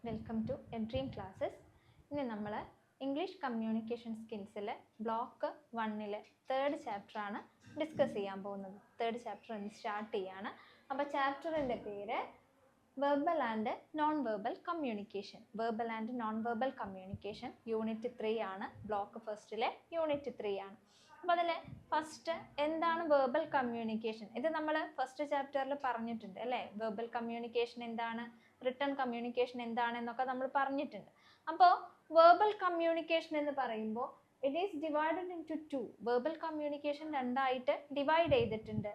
Welcome to എഡ്രീം classes. ഇനി നമ്മൾ English communication സ്കിൽസിൽ ബ്ലോക്ക് 1 തേർഡ് ചാപ്റ്ററാണ് ഡിസ്കസ് ചെയ്യാൻ പോകുന്നത്. തേർഡ് ചാപ്റ്റർ ഇന്ന് സ്റ്റാർട്ട് ചെയ്യാണ്. അപ്പോൾ ചാപ്റ്ററിൻ്റെ പേര് verbal and non verbal communication. Verbal and non verbal communication unit 3 ആണ്. ബ്ലോക്ക് ഫസ്റ്റിലെ യൂണിറ്റ് 3 ആണ്. അപ്പോൾ അതിൽ ഫസ്റ്റ് എന്താണ് വെർബൽ കമ്മ്യൂണിക്കേഷൻ? ഇത് നമ്മൾ ഫസ്റ്റ് ചാപ്റ്ററിൽ പറഞ്ഞിട്ടുണ്ട് അല്ലേ. വെർബൽ കമ്മ്യൂണിക്കേഷൻ എന്താണ്, റിട്ടൺ കമ്മ്യൂണിക്കേഷൻ എന്താണെന്നൊക്കെ നമ്മൾ പറഞ്ഞിട്ടുണ്ട്. അപ്പോൾ വെർബൽ കമ്മ്യൂണിക്കേഷൻ എന്ന് പറയുമ്പോൾ it is divided into 2. Verbal communication രണ്ടായിട്ട് ഡിവൈഡ് ചെയ്തിട്ടുണ്ട്.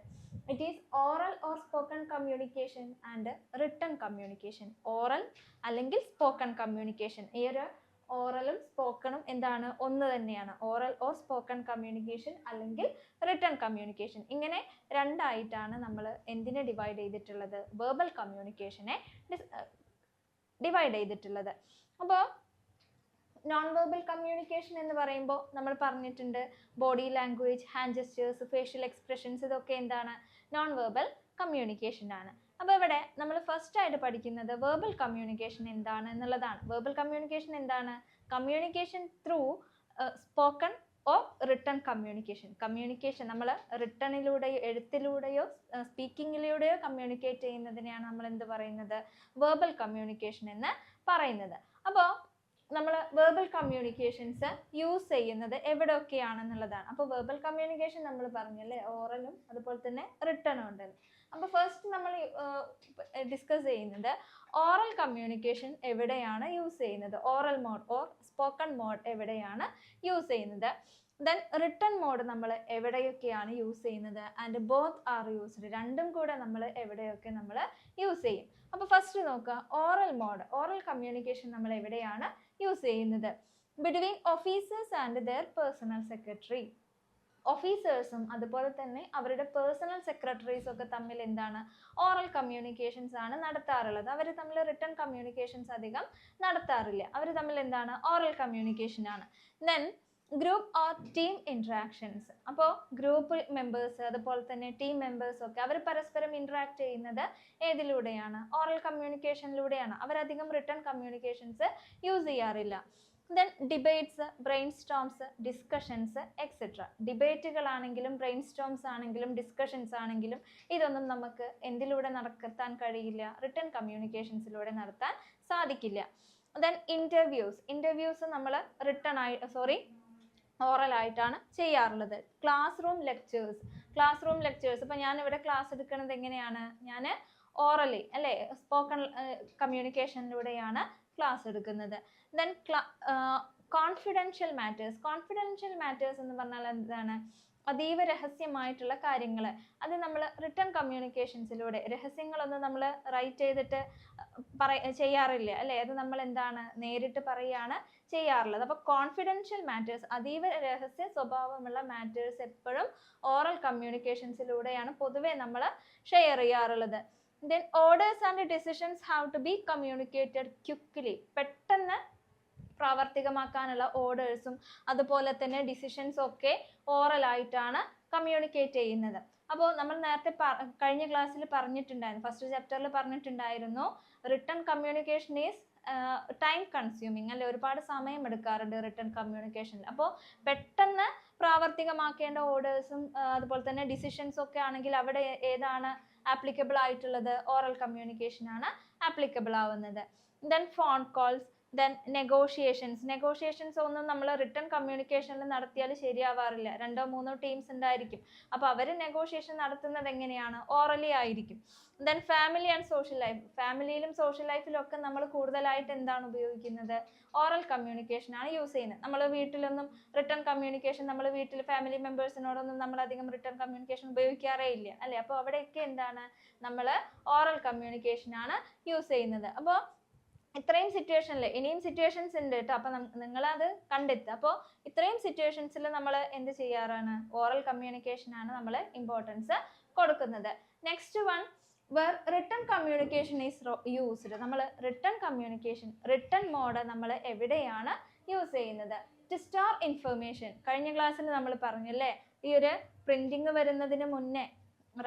It is oral or spoken communication and written communication. Oral അല്ലെങ്കിൽ സ്പോക്കൺ കമ്മ്യൂണിക്കേഷൻ. ഈ ഒരു ഓറലും സ്പോക്കണും എന്താണ്, ഒന്ന് തന്നെയാണ്. ഓറൽ ഓർ സ്പോക്കൺ കമ്മ്യൂണിക്കേഷൻ അല്ലെങ്കിൽ റിട്ടൺ കമ്മ്യൂണിക്കേഷൻ. ഇങ്ങനെ രണ്ടായിട്ടാണ് നമ്മൾ എന്തിനെ ഡിവൈഡ് ചെയ്തിട്ടുള്ളത്, വെർബൽ കമ്മ്യൂണിക്കേഷനെ ഡിവൈഡ് ചെയ്തിട്ടുള്ളത്. അപ്പോൾ നോൺ വെർബൽ കമ്മ്യൂണിക്കേഷൻ എന്ന് പറയുമ്പോൾ നമ്മൾ പറഞ്ഞിട്ടുണ്ട് body language, hand gestures, facial expressions, ഇതൊക്കെ എന്താണ്, നോൺ വെർബൽ കമ്മ്യൂണിക്കേഷൻ ആണ്. അപ്പോൾ ഇവിടെ നമ്മൾ ഫസ്റ്റ് ആയിട്ട് പഠിക്കുന്നത് വെർബൽ കമ്മ്യൂണിക്കേഷൻ എന്താണ് എന്നുള്ളതാണ്. വെർബൽ കമ്മ്യൂണിക്കേഷൻ എന്താണ്? Communication through spoken or written communication. Communication നമ്മൾ റിട്ടണിലൂടെയോ എഴുത്തിലൂടെയോ സ്പീക്കിങ്ങിലൂടെയോ കമ്മ്യൂണിക്കേറ്റ് ചെയ്യുന്നതിനെയാണ് നമ്മൾ എന്ത് പറയുന്നത്, വെർബൽ കമ്മ്യൂണിക്കേഷൻ എന്ന് പറയുന്നത്. അപ്പോൾ നമ്മൾ വെർബൽ കമ്മ്യൂണിക്കേഷൻസ് യൂസ് ചെയ്യുന്നത് എവിടെയൊക്കെയാണെന്നുള്ളതാണ്. അപ്പോൾ വെർബൽ കമ്മ്യൂണിക്കേഷൻ നമ്മൾ പറഞ്ഞല്ലേ, ഓറലും അതുപോലെ തന്നെ റിട്ടണും ഉണ്ടല്ലോ. അപ്പോൾ ഫസ്റ്റ് നമ്മൾ ഡിസ്കസ് ചെയ്യുന്നത് ഓറൽ കമ്മ്യൂണിക്കേഷൻ എവിടെയാണ് യൂസ് ചെയ്യുന്നത്, oral mode or spoken mode എവിടെയാണ് യൂസ് ചെയ്യുന്നത്. ദെൻ റിട്ടൺ മോഡ് നമ്മൾ എവിടെയൊക്കെയാണ് യൂസ് ചെയ്യുന്നത്, ആൻഡ് ബോത്ത് ആർ യൂസ്ഡ്, രണ്ടും കൂടെ നമ്മൾ എവിടെയൊക്കെ നമ്മൾ യൂസ് ചെയ്യും. അപ്പോൾ ഫസ്റ്റ് നോക്കുക, ഓറൽ മോഡ്. ഓറൽ കമ്മ്യൂണിക്കേഷൻ നമ്മൾ എവിടെയാണ് യൂസ് ചെയ്യുന്നത്? Between officers and their personal secretary. ഓഫീസേഴ്സും അതുപോലെ തന്നെ അവരുടെ പേഴ്സണൽ സെക്രട്ടറീസും ഒക്കെ തമ്മിൽ എന്താണ്, ഓറൽ കമ്മ്യൂണിക്കേഷൻസ് ആണ് നടത്താറുള്ളത്. അവർ തമ്മിൽ റിട്ടൺ കമ്മ്യൂണിക്കേഷൻസ് അധികം നടത്താറില്ല. അവർ തമ്മിൽ എന്താണ്, ഓറൽ കമ്മ്യൂണിക്കേഷൻ ആണ്. Then group or team interactions. അപ്പോൾ ഗ്രൂപ്പ് മെമ്പേഴ്സ് അതുപോലെ തന്നെ ടീം മെമ്പേഴ്സ് ഒക്കെ അവർ പരസ്പരം ഇൻട്രാക്ട് ചെയ്യുന്നത് ഏതിലൂടെയാണ്, ഓറൽ കമ്മ്യൂണിക്കേഷനിലൂടെയാണ്. അവരധികം റിട്ടൺ കമ്മ്യൂണിക്കേഷൻസ് യൂസ് ചെയ്യാറില്ല. Then debates, brain storms, discussions etcetera. ഡിബേറ്റുകളാണെങ്കിലും ബ്രെയിൻ സ്റ്റോംസ് ആണെങ്കിലും ഡിസ്കഷൻസ് ആണെങ്കിലും ഇതൊന്നും നമുക്ക് എന്തിലൂടെ നടത്താൻ കഴിയില്ല, റിട്ടൺ കമ്മ്യൂണിക്കേഷൻസിലൂടെ നടത്താൻ സാധിക്കില്ല. ദെൻ ഇൻ്റർവ്യൂസ് നമ്മൾ ഓറൽ ആയിട്ടാണ് ചെയ്യാറുള്ളത്. Class room lectures. ഇപ്പം ഞാനിവിടെ ക്ലാസ് എടുക്കുന്നത് എങ്ങനെയാണ്, ഞാൻ ഓറലി അല്ലേ, സ്പോക്കൺ കമ്മ്യൂണിക്കേഷനിലൂടെയാണ് ക്ലാസ് എടുക്കുന്നത്. ദെൻ കോൺഫിഡൻഷ്യൽ മാറ്റേഴ്സ് എന്ന് പറഞ്ഞാൽ എന്താണ്, അതീവ രഹസ്യമായിട്ടുള്ള കാര്യങ്ങൾ. അത് നമ്മൾ റിട്ടൺ കമ്മ്യൂണിക്കേഷൻസിലൂടെ, രഹസ്യങ്ങളൊന്നും നമ്മൾ റൈറ്റ് ചെയ്തിട്ട് ചെയ്യാറില്ല അല്ലേ, അത് നമ്മൾ എന്താണ്, നേരിട്ട് പറയുകയാണ് ചെയ്യാറുള്ളത്. അപ്പോൾ കോൺഫിഡൻഷ്യൽ മാറ്റേഴ്സ്, അതീവ രഹസ്യ സ്വഭാവമുള്ള മാറ്റേഴ്സ് എപ്പോഴും ഓറൽ കമ്മ്യൂണിക്കേഷൻസിലൂടെയാണ് പൊതുവെ നമ്മൾ ഷെയർ ചെയ്യാറുള്ളത്. Then orders and decisions have to be communicated quickly. പെട്ടെന്ന് പ്രാവർത്തികമാക്കാനുള്ള ഓർഡേഴ്സും അതുപോലെ തന്നെ ഡിസിഷൻസും ഒക്കെ ഓറലായിട്ടാണ് കമ്മ്യൂണിക്കേറ്റ് ചെയ്യുന്നത്. അപ്പോൾ നമ്മൾ നേരത്തെ കഴിഞ്ഞ ക്ലാസ്സിൽ പറഞ്ഞിട്ടുണ്ടായിരുന്നു, ഫസ്റ്റ് ചാപ്റ്ററിൽ പറഞ്ഞിട്ടുണ്ടായിരുന്നു, written communication is time consuming അല്ലെ, ഒരുപാട് സമയം എടുക്കാറുണ്ട് റിട്ടൺ കമ്മ്യൂണിക്കേഷനിൽ. അപ്പോൾ പെട്ടെന്ന് പ്രാവർത്തികമാക്കേണ്ട ഓർഡേഴ്സും അതുപോലെ തന്നെ ഡിസിഷൻസും ഒക്കെ ആണെങ്കിൽ അവിടെ ഏതാണ് ആപ്ലിക്കബിൾ ആയിട്ടുള്ളത്, ഓറൽ കമ്മ്യൂണിക്കേഷൻ ആണ് ആപ്ലിക്കബിൾ ആവുന്നത്. Then phone calls, then negotiations ഒന്നും നമ്മൾ റിട്ടൺ കമ്മ്യൂണിക്കേഷനിൽ നടത്തിയാൽ ശരിയാവാറില്ല. 2-3 ടീംസ് ഉണ്ടായിരിക്കും. അപ്പോൾ അവർ നെഗോഷിയേഷൻ നടത്തുന്നത് എങ്ങനെയാണ്, ഓറലി ആയിരിക്കും. Then family and social life. ഫാമിലിയിലും സോഷ്യൽ ലൈഫിലും ഒക്കെ നമ്മൾ കൂടുതലായിട്ട് എന്താണ് ഉപയോഗിക്കുന്നത്, ഓറൽ കമ്മ്യൂണിക്കേഷൻ ആണ് യൂസ് ചെയ്യുന്നത്. നമ്മൾ വീട്ടിലൊന്നും റിട്ടൺ കമ്മ്യൂണിക്കേഷൻ, നമ്മൾ വീട്ടിൽ ഫാമിലി മെമ്പേഴ്സിനോടൊന്നും നമ്മൾ അധികം റിട്ടൺ കമ്മ്യൂണിക്കേഷൻ ഉപയോഗിക്കാറേ ഇല്ല അല്ലേ. അപ്പോൾ അവിടെയൊക്കെ എന്താണ്, നമ്മൾ ഓറൽ കമ്മ്യൂണിക്കേഷൻ ആണ് യൂസ് ചെയ്യുന്നത്. അപ്പോൾ ഇത്രയും സിറ്റുവേഷനിൽ, ഇനിയും സിറ്റുവേഷൻസ് ഉണ്ട് കേട്ടോ, അപ്പം നിങ്ങളത് കണ്ടെത്തുക. അപ്പോൾ ഇത്രയും സിറ്റുവേഷൻസിൽ നമ്മൾ എന്ത് ചെയ്യാറാണ്, ഓറൽ കമ്മ്യൂണിക്കേഷൻ ആണ് നമ്മൾ ഇമ്പോർട്ടൻസ് കൊടുക്കുന്നത്. Next one, where written communication is used. നമ്മൾ റിട്ടൺ മോഡ് നമ്മൾ എവിടെയാണ് യൂസ് ചെയ്യുന്നത്, ടു സ്റ്റോർ ഇൻഫർമേഷൻ. കഴിഞ്ഞ ക്ലാസ്സിൽ നമ്മൾ പറഞ്ഞല്ലേ, ഈ ഒരു പ്രിന്റിങ് വരുന്നതിന് മുന്നേ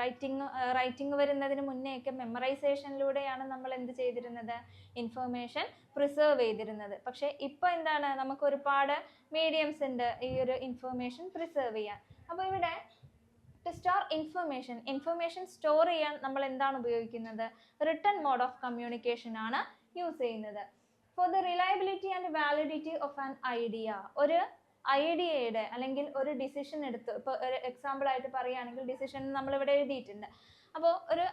റൈറ്റിംഗ് വരുന്നതിന് മുന്നേയൊക്കെ മെമ്മറൈസേഷനിലൂടെയാണ് നമ്മൾ എന്ത് ചെയ്തിരുന്നത്, ഇൻഫർമേഷൻ പ്രിസർവ് ചെയ്തിരുന്നത്. പക്ഷേ ഇപ്പോൾ എന്താണ്, നമുക്ക് ഒരുപാട് മീഡിയംസ് ഉണ്ട് ഈ ഒരു ഇൻഫർമേഷൻ പ്രിസർവ് ചെയ്യാൻ. അപ്പോൾ ഇവിടെ ടു സ്റ്റോർ ഇൻഫർമേഷൻ സ്റ്റോർ ചെയ്യാൻ നമ്മൾ എന്താണ് ഉപയോഗിക്കുന്നത്, റിട്ടൺ മോഡ് ഓഫ് കമ്മ്യൂണിക്കേഷൻ ആണ് യൂസ് ചെയ്യുന്നത്. For the reliability and validity of an idea, ഒരു ഐഡിയയുടെ അല്ലെങ്കിൽ ഒരു ഡിസിഷൻ എടുത്ത്, ഇപ്പോൾ ഒരു എക്സാമ്പിൾ ആയിട്ട് പറയുകയാണെങ്കിൽ ഡിസിഷൻ നമ്മളിവിടെ എഴുതിയിട്ടുണ്ട്. അപ്പോൾ ഒരു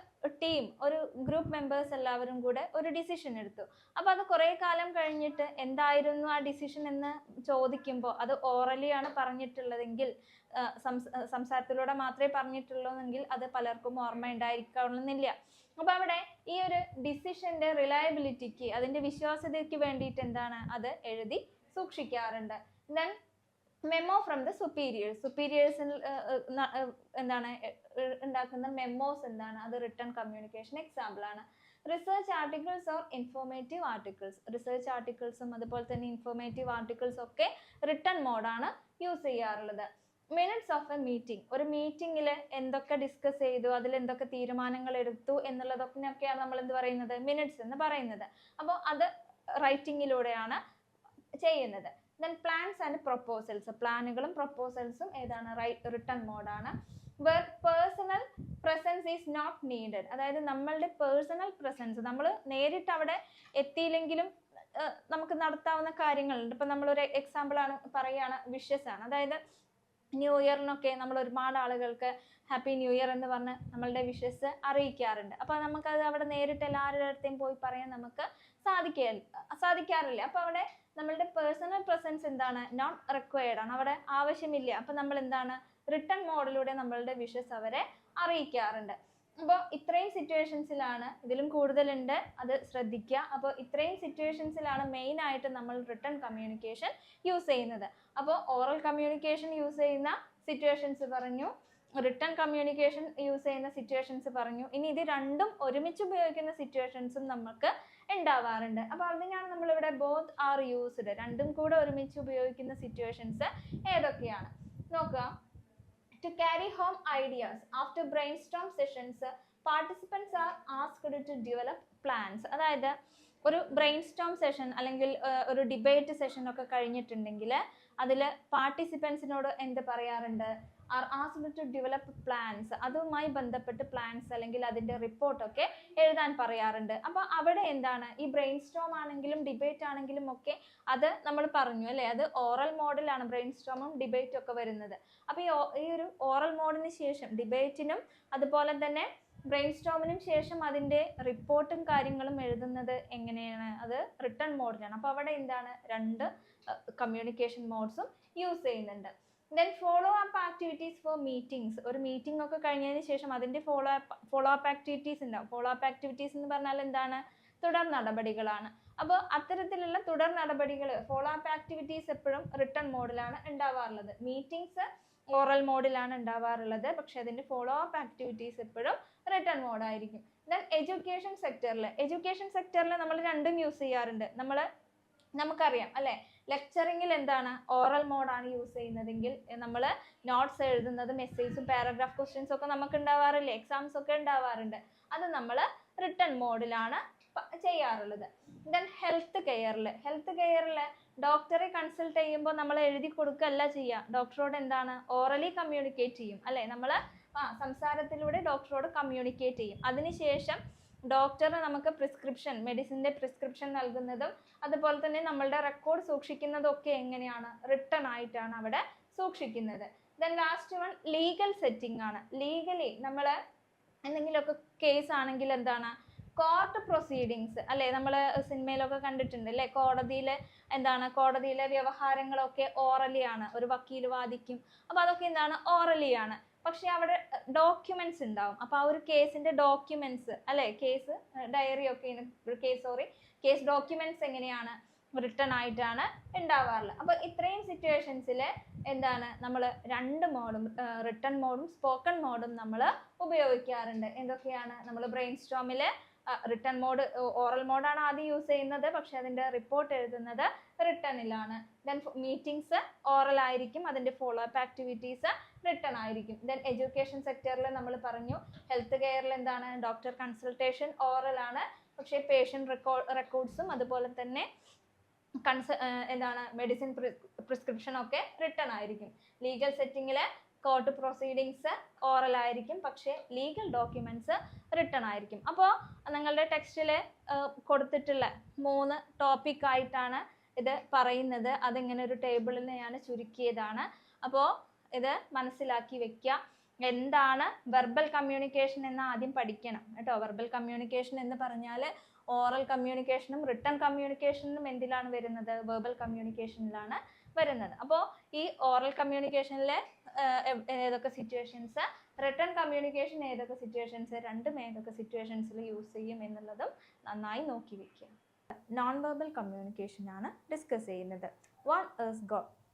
ടീം, ഒരു ഗ്രൂപ്പ് മെമ്പേഴ്സ് എല്ലാവരും കൂടെ ഒരു ഡിസിഷൻ എടുത്തു. അപ്പോൾ അത് കുറേ കാലം കഴിഞ്ഞിട്ട് എന്തായിരുന്നു ആ ഡിസിഷൻ എന്ന് ചോദിക്കുമ്പോൾ അത് ഓറലി ആണ് പറഞ്ഞിട്ടുള്ളതെങ്കിൽ, സംസാരത്തിലൂടെ മാത്രമേ പറഞ്ഞിട്ടുള്ളൂവെങ്കിൽ അത് പലർക്കും ഓർമ്മ ഉണ്ടായിരിക്കണമെന്നില്ല. അപ്പോൾ അവിടെ ഈ ഒരു ഡിസിഷൻ്റെ റിലയബിലിറ്റിക്ക്, അതിൻ്റെ വിശ്വാസ്യതയ്ക്ക് വേണ്ടിയിട്ട് എന്താണ്, അത് എഴുതി സൂക്ഷിക്കാറുണ്ട്. ദെൻ മെമ്മോ ഫ്രം ദ സുപ്പീരിയേഴ്സിൽ എന്താണ് ഉണ്ടാക്കുന്ന മെമ്മോസ് എന്താണ്, അത് റിട്ടൺ കമ്മ്യൂണിക്കേഷൻ എക്സാമ്പിൾ ആണ്. Research articles or informative articles, research ആർട്ടിക്കിൾസും അതുപോലെ തന്നെ ഇൻഫോർമേറ്റീവ് ആർട്ടിക്കിൾസും ഒക്കെ റിട്ടൺ മോഡാണ് യൂസ് ചെയ്യാറുള്ളത്. മിനിറ്റ്സ് ഓഫ് എ മീറ്റിംഗ്, ഒരു മീറ്റിംഗിൽ എന്തൊക്കെ ഡിസ്കസ് ചെയ്തു, അതിൽ എന്തൊക്കെ തീരുമാനങ്ങൾ എടുത്തു എന്നുള്ളതൊക്കെയാണ് നമ്മൾ എന്ത് പറയുന്നത്, മിനിറ്റ്സ് എന്ന് പറയുന്നത്. അപ്പോൾ അത് റൈറ്റിങ്ങിലൂടെയാണ് ചെയ്യുന്നത്. ദെൻ പ്ലാൻസ് ആൻഡ് പ്രൊപ്പോസൽസ്, പ്ലാനുകളും പ്രൊപ്പോസൽസും ഏതാണ്, റിട്ടൺ മോഡാണ്. Where personal presence is not needed, അതായത് നമ്മളുടെ പേഴ്സണൽ പ്രസൻസ്, നമ്മൾ നേരിട്ട് അവിടെ എത്തിയില്ലെങ്കിലും നമുക്ക് നടത്താവുന്ന കാര്യങ്ങളുണ്ട്. ഇപ്പം നമ്മളൊരു എക്സാമ്പിളാണ് പറയുകയാണ്, വിഷസ് ആണ്. അതായത് ന്യൂ ഇയറിനൊക്കെ നമ്മൾ ഒരുപാട് ആളുകൾക്ക് ഹാപ്പി ന്യൂ ഇയർ എന്ന് പറഞ്ഞ് നമ്മളുടെ വിഷസ് അറിയിക്കാറുണ്ട്. അപ്പോൾ നമുക്കത് അവിടെ നേരിട്ട് എല്ലാവരുടെ അടുത്തേയും പോയി പറയാൻ നമുക്ക് സാധിക്കാറില്ല. അപ്പോൾ അവിടെ നമ്മളുടെ പേഴ്സണൽ പ്രസൻസ് എന്താണ്, നോട്ട് റിക്വയർഡ് ആണ്, അവിടെ ആവശ്യമില്ല. അപ്പോൾ നമ്മൾ എന്താണ്, റിട്ടൺ മോഡിലൂടെ നമ്മളുടെ വിഷസ് അവരെ അറിയിക്കാറുണ്ട്. അപ്പോൾ ഇത്രയും സിറ്റുവേഷൻസിലാണ്, ഇതിലും കൂടുതലുണ്ട്, അത് ശ്രദ്ധിക്കുക. അപ്പോൾ ഇത്രയും സിറ്റുവേഷൻസിലാണ് മെയിൻ ആയിട്ട് നമ്മൾ റിട്ടൺ കമ്മ്യൂണിക്കേഷൻ യൂസ് ചെയ്യുന്നത്. അപ്പോൾ ഓറൽ കമ്മ്യൂണിക്കേഷൻ യൂസ് ചെയ്യുന്ന സിറ്റുവേഷൻസ് പറഞ്ഞു, റിട്ടൺ കമ്മ്യൂണിക്കേഷൻ യൂസ് ചെയ്യുന്ന സിറ്റുവേഷൻസ് പറഞ്ഞു. ഇനി ഇത് രണ്ടും ഒരുമിച്ച് ഉപയോഗിക്കുന്ന സിറ്റുവേഷൻസും നമുക്ക് ഉണ്ടാവാറുണ്ട്. അപ്പോൾ അതിനാണ് നമ്മളിവിടെ ബോത്ത് ആർ യൂസ്ഡ്, രണ്ടും കൂടെ ഒരുമിച്ച് ഉപയോഗിക്കുന്ന സിറ്റുവേഷൻസ് ഏതൊക്കെയാണ് നോക്കുക. To carry home ideas after brainstorm sessions, participants are asked to develop plans. അതായത് ഒരു ബ്രെയിൻസ്റ്റോം സെഷൻ അല്ലെങ്കിൽ ഒരു ഡിബേറ്റ് സെഷൻ ഒക്കെ കഴിഞ്ഞിട്ടുണ്ടെങ്കിൽ അതിൽ പാർട്ടിസിപ്പൻസിനോട് എന്ത് പറയാറുണ്ട്, are asked to develop plans, അതുമായി ബന്ധപ്പെട്ട് പ്ലാൻസ് അല്ലെങ്കിൽ അതിൻ്റെ റിപ്പോർട്ടൊക്കെ എഴുതാൻ പറയാറുണ്ട്. അപ്പോൾ അവിടെ എന്താണ്, ഈ ബ്രെയിൻസ്റ്റോം ആണെങ്കിലും ഡിബേറ്റ് ആണെങ്കിലും ഒക്കെ അത് നമ്മൾ പറഞ്ഞു അല്ലേ, അത് ഓറൽ മോഡിലാണ് ബ്രെയിൻസ്റ്റോമും ഡിബേറ്റും ഒക്കെ വരുന്നത്. അപ്പോൾ ഈ ഒരു ഓറൽ മോഡിന് ശേഷം ഡിബേറ്റിനും അതുപോലെ തന്നെ ബ്രെയിൻസ്റ്റോമിനും ശേഷം അതിൻ്റെ റിപ്പോർട്ടും കാര്യങ്ങളും എഴുതുന്നത് എങ്ങനെയാണ്, അത് റിട്ടൺ മോഡിലാണ്. അപ്പോൾ അവിടെ എന്താണ്, രണ്ട് കമ്മ്യൂണിക്കേഷൻ മോഡ്സും യൂസ് ചെയ്യുന്നുണ്ട്. Then follow up activities four meetings, ഒരു മീറ്റിംഗ് ഒക്കെ കഴിഞ്ഞതിന് ശേഷം അതിൻ്റെ ഫോളോ അപ്പ് ആക്ടിവിറ്റീസ് ഉണ്ടാവും. ഫോളോ അപ്പ് ആക്ടിവിറ്റീസ് എന്ന് പറഞ്ഞാൽ എന്താണ്, തുടർ നടപടികളാണ്. അപ്പോൾ അത്തരത്തിലുള്ള തുടർ നടപടികൾ, ഫോളോ അപ്പ് ആക്ടിവിറ്റീസ് എപ്പോഴും റിട്ടൺ മോഡിലാണ് ഉണ്ടാവാറുള്ളത്. മീറ്റിംഗ്സ് ഓറൽ മോഡിലാണ് ഉണ്ടാവാറുള്ളത്, പക്ഷെ അതിൻ്റെ ഫോളോ അപ്പ് ആക്ടിവിറ്റീസ് എപ്പോഴും റിട്ടൺ മോഡായിരിക്കും. ദെൻ എഡ്യൂക്കേഷൻ സെക്ടറിൽ നമ്മൾ രണ്ടും യൂസ് ചെയ്യാറുണ്ട്. നമുക്കറിയാം അല്ലേ, ലെക്ചറിങ്ങിൽ എന്താണ്, ഓറൽ മോഡാണ് യൂസ് ചെയ്യുന്നതെങ്കിൽ നമ്മൾ നോട്ട്സ് എഴുതുന്നതും എസ്സേസും പാരഗ്രാഫ് ക്വസ്റ്റ്യൻസും ഒക്കെ നമുക്ക് ഉണ്ടാവാറില്ലേ, എക്സാംസ് ഒക്കെ ഉണ്ടാവാറുണ്ട്. അത് നമ്മൾ റിട്ടൺ മോഡിലാണ് ചെയ്യാറുള്ളത്. ദെൻ ഹെൽത്ത് കെയറിൽ ഡോക്ടറെ കൺസൾട്ട് ചെയ്യുമ്പോൾ നമ്മൾ എഴുതി കൊടുക്കുകയല്ല ചെയ്യുക, ഡോക്ടറോട് എന്താണ്, ഓറലി കമ്മ്യൂണിക്കേറ്റ് ചെയ്യും അല്ലേ, നമ്മൾ സംസാരത്തിലൂടെ ഡോക്ടറോട് കമ്മ്യൂണിക്കേറ്റ് ചെയ്യും. അതിനുശേഷം ഡോക്ടർ നമുക്ക് മെഡിസിൻ്റെ പ്രിസ്ക്രിപ്ഷൻ നൽകുന്നതും അതുപോലെ തന്നെ നമ്മളുടെ റെക്കോർഡ് സൂക്ഷിക്കുന്നതും ഒക്കെ എങ്ങനെയാണ്, റിട്ടൺ ആയിട്ടാണ് അവിടെ സൂക്ഷിക്കുന്നത്. Then last one legal setting ആണ്. ലീഗലി നമ്മൾ എന്തെങ്കിലുമൊക്കെ കേസ് ആണെങ്കിൽ എന്താണ്, കോർട്ട് പ്രൊസീഡിങ്സ് അല്ലേ, നമ്മൾ സിനിമയിലൊക്കെ കണ്ടിട്ടുണ്ട് അല്ലേ, കോടതിയിലെ വ്യവഹാരങ്ങളൊക്കെ ഓറലി ആണ്, ഒരു വക്കീൽ വാദിക്കും. അപ്പോൾ അതൊക്കെ എന്താണ്, ഓറലി ആണ്. പക്ഷെ അവിടെ ഡോക്യുമെന്റ്സ് ഉണ്ടാവും. അപ്പോൾ ആ ഒരു കേസിന്റെ ഡോക്യുമെന്റ്സ് അല്ലെ, കേസ് ഡയറി ഒക്കെ കേസ് ഡോക്യുമെന്റ്സ് എങ്ങനെയാണ്, റിട്ടൺ ആയിട്ടാണ് ഉണ്ടാവാറുള്ളത്. അപ്പോൾ ഇത്രയും സിറ്റുവേഷൻസിൽ എന്താണ്, നമ്മൾ രണ്ട് മോഡും, റിട്ടൺ മോഡും സ്പോക്കൺ മോഡും നമ്മൾ ഉപയോഗിക്കാറുണ്ട്. എന്തൊക്കെയാണ്, നമ്മൾ ബ്രെയിൻസ്റ്റോമിൽ റിട്ടൺ മോഡ്, ഓറൽ മോഡാണ് ആദ്യം യൂസ് ചെയ്യുന്നത്, പക്ഷെ അതിന്റെ റിപ്പോർട്ട് എഴുതുന്നത് റിട്ടണിലാണ്. ദെൻ മീറ്റിംഗ്സ് ഓറൽ ആയിരിക്കും, അതിന്റെ ഫോളോ അപ്പ് ആക്ടിവിറ്റീസ് റിട്ടൺ ആയിരിക്കും. ദെൻ എഡ്യൂക്കേഷൻ സെക്ടറിൽ നമ്മൾ പറഞ്ഞു, ഹെൽത്ത് കെയറിൽ എന്താണ് ഡോക്ടർ കൺസൾട്ടേഷൻ ഓറൽ ആണ്, പക്ഷേ പേഷ്യന്റ് റെക്കോർഡ്സും അതുപോലെ തന്നെ എന്താണ് മെഡിസിൻ പ്രിസ്ക്രിപ്ഷൻ ഒക്കെ റിട്ടൺ ആയിരിക്കും. ലീഗൽ സെറ്റിങ്ങില് കോർട്ട് പ്രൊസീഡിങ്സ് ഓറൽ ആയിരിക്കും, പക്ഷേ ലീഗൽ ഡോക്യുമെന്റ്സ് റിട്ടൺ ആയിരിക്കും. അപ്പോൾ നിങ്ങളുടെ ടെക്സ്റ്റിൽ കൊടുത്തിട്ടുള്ള 3 ടോപ്പിക് ആയിട്ടാണ് ഇത് പറയുന്നത്. അതിങ്ങനെ ഒരു ടേബിളിൽ ഞാൻ ചുരുക്കിയതാണ്. അപ്പോൾ ഇത് മനസ്സിലാക്കി വെക്കുക. എന്താണ് വെർബൽ കമ്മ്യൂണിക്കേഷൻ എന്ന് ആദ്യം പഠിക്കണം കേട്ടോ. വെർബൽ കമ്മ്യൂണിക്കേഷൻ എന്ന് പറഞ്ഞാൽ ഓറൽ കമ്മ്യൂണിക്കേഷനും റിട്ടൺ കമ്മ്യൂണിക്കേഷനും എന്തിലാണ് വരുന്നത്? വെർബൽ കമ്മ്യൂണിക്കേഷനിലാണ് വരുന്നത്. അപ്പോൾ ഈ ഓറൽ കമ്മ്യൂണിക്കേഷനിലെ ഏതൊക്കെ സിറ്റുവേഷൻസ്, റിട്ടൺ കമ്മ്യൂണിക്കേഷൻ ഏതൊക്കെ സിറ്റുവേഷൻസ്, രണ്ടും ഏതൊക്കെ സിറ്റുവേഷൻസിൽ യൂസ് ചെയ്യും എന്നുള്ളതും നന്നായി നോക്കി വെക്കുക. നോൺ വെർബൽ കമ്മ്യൂണിക്കേഷൻ ആണ് ഡിസ്കസ് ചെയ്യുന്നത്. What is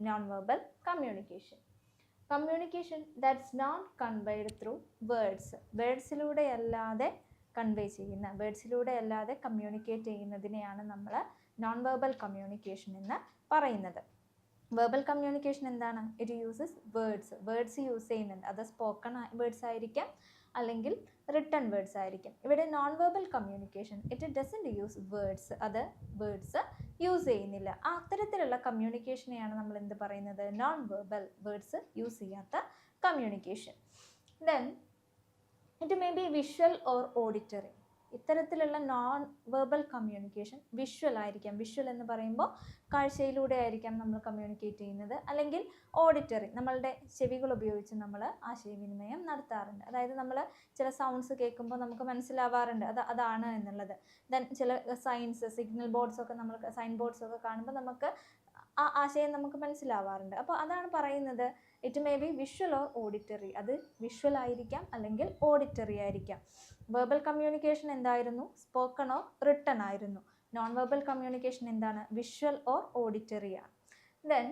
non verbal communication? Communication that's not conveyed through words. വേർഡ്സിലൂടെ അല്ലാതെ കൺവേ ചെയ്യുന്ന, വേർഡ്സിലൂടെ അല്ലാതെ കമ്മ്യൂണിക്കേറ്റ് ചെയ്യുന്നതിനെയാണ് നമ്മൾ നോൺ വെർബൽ കമ്മ്യൂണിക്കേഷൻ എന്ന് പറയുന്നത്. വെർബൽ കമ്മ്യൂണിക്കേഷൻ എന്താണ്? ഇറ്റ് യൂസസ് വേർഡ്സ് യൂസ് ചെയ്യുന്നുണ്ട്. അത് സ്പോക്കൺ വേർഡ്സ് ആയിരിക്കാം, അല്ലെങ്കിൽ റിട്ടൺ വേർഡ്സ് ആയിരിക്കും. ഇവിടെ non verbal communication it doesn't use words, അത് വേർഡ്സ് യൂസ് ചെയ്യുന്നില്ല. അത്തരത്തിലുള്ള കമ്മ്യൂണിക്കേഷനെയാണ് നമ്മൾ എന്ത് പറയുന്നത്? നോൺ വെർബൽ, വേർഡ്സ് യൂസ് ചെയ്യാത്ത communication. Then it may be visual or auditory. ഇത്തരത്തിലുള്ള നോൺ വെർബൽ കമ്മ്യൂണിക്കേഷൻ വിഷ്വൽ ആയിരിക്കാം. വിഷ്വൽ എന്ന് പറയുമ്പോൾ കാഴ്ചയിലൂടെ ആയിരിക്കാം നമ്മൾ കമ്മ്യൂണിക്കേറ്റ് ചെയ്യുന്നത്, അല്ലെങ്കിൽ ഓഡിറ്ററി, നമ്മളുടെ ചെവികൾ ഉപയോഗിച്ച് നമ്മൾ ആശയവിനിമയം നടത്താറുണ്ട്. അതായത് നമ്മൾ ചില സൗണ്ട്സ് കേൾക്കുമ്പോൾ നമുക്ക് മനസ്സിലാവാറുണ്ട് അതാണ് എന്നുള്ളത്. ദെൻ ചില സിഗ്നൽ ബോർഡ്സ് ഒക്കെ, നമ്മൾ സൈൻ ബോർഡ്സ് ഒക്കെ കാണുമ്പോൾ നമുക്ക് ആ ആശയം നമുക്ക് മനസ്സിലാവാറുണ്ട്. അപ്പോൾ അതാണ് പറയുന്നത് it may be visual or auditory. അത് വിഷ്വൽ ആയിരിക്കാം, അല്ലെങ്കിൽ ഓഡിറ്ററി ആയിരിക്കാം. വെർബൽ കമ്മ്യൂണിക്കേഷൻ എന്തായിരുന്നു? സ്പോക്കൺ ഓർ റിട്ടൺ ആയിരുന്നു. നോൺ വെർബൽ കമ്മ്യൂണിക്കേഷൻ എന്താണ്? വിഷ്വൽ ഓർ ഓഡിറ്ററി ആണ്. Then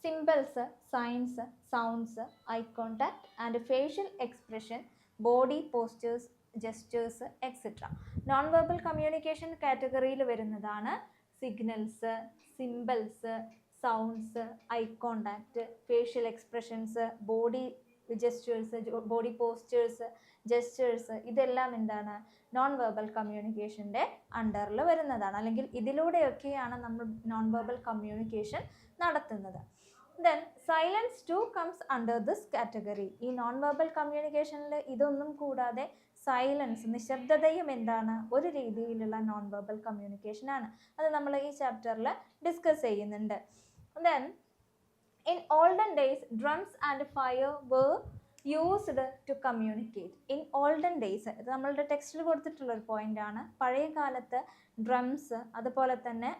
symbols, signs, sounds, eye contact and facial expression, body postures, gestures etcetera. Non verbal communication കാറ്റഗറിയിൽ വരുന്നതാണ് signals, symbols, sounds, eye contact, facial expressions, body gestures, body postures, gestures. ഇതെല്ലാം എന്താണ്? Non verbal കമ്മ്യൂണിക്കേഷൻ്റെ അണ്ടറിൽ വരുന്നതാണ്, അല്ലെങ്കിൽ ഇതിലൂടെയൊക്കെയാണ് നമ്മൾ നോൺ വെർബൽ കമ്മ്യൂണിക്കേഷൻ നടത്തുന്നത്. Then silence too comes under this category. ഈ നോൺ വെർബൽ കമ്മ്യൂണിക്കേഷനിൽ ഇതൊന്നും കൂടാതെ സൈലൻസ്, നിശബ്ദതയും എന്താണ്? ഒരു രീതിയിലുള്ള നോൺ വെർബൽ കമ്മ്യൂണിക്കേഷൻ ആണ്. അത് നമ്മൾ ഈ ചാപ്റ്ററിൽ ഡിസ്കസ് ചെയ്യുന്നുണ്ട്. Then in olden days drums and fire were used to communicate. In olden days, ഇത് നമ്മളുടെ ടെക്സ്റ്റിൽ കൊടുത്തിട്ടുള്ള ഒരു പോയിന്റ് ആണ്. പഴയ കാലത്ത് ഡ്രംസ് അതുപോലെ തന്നെ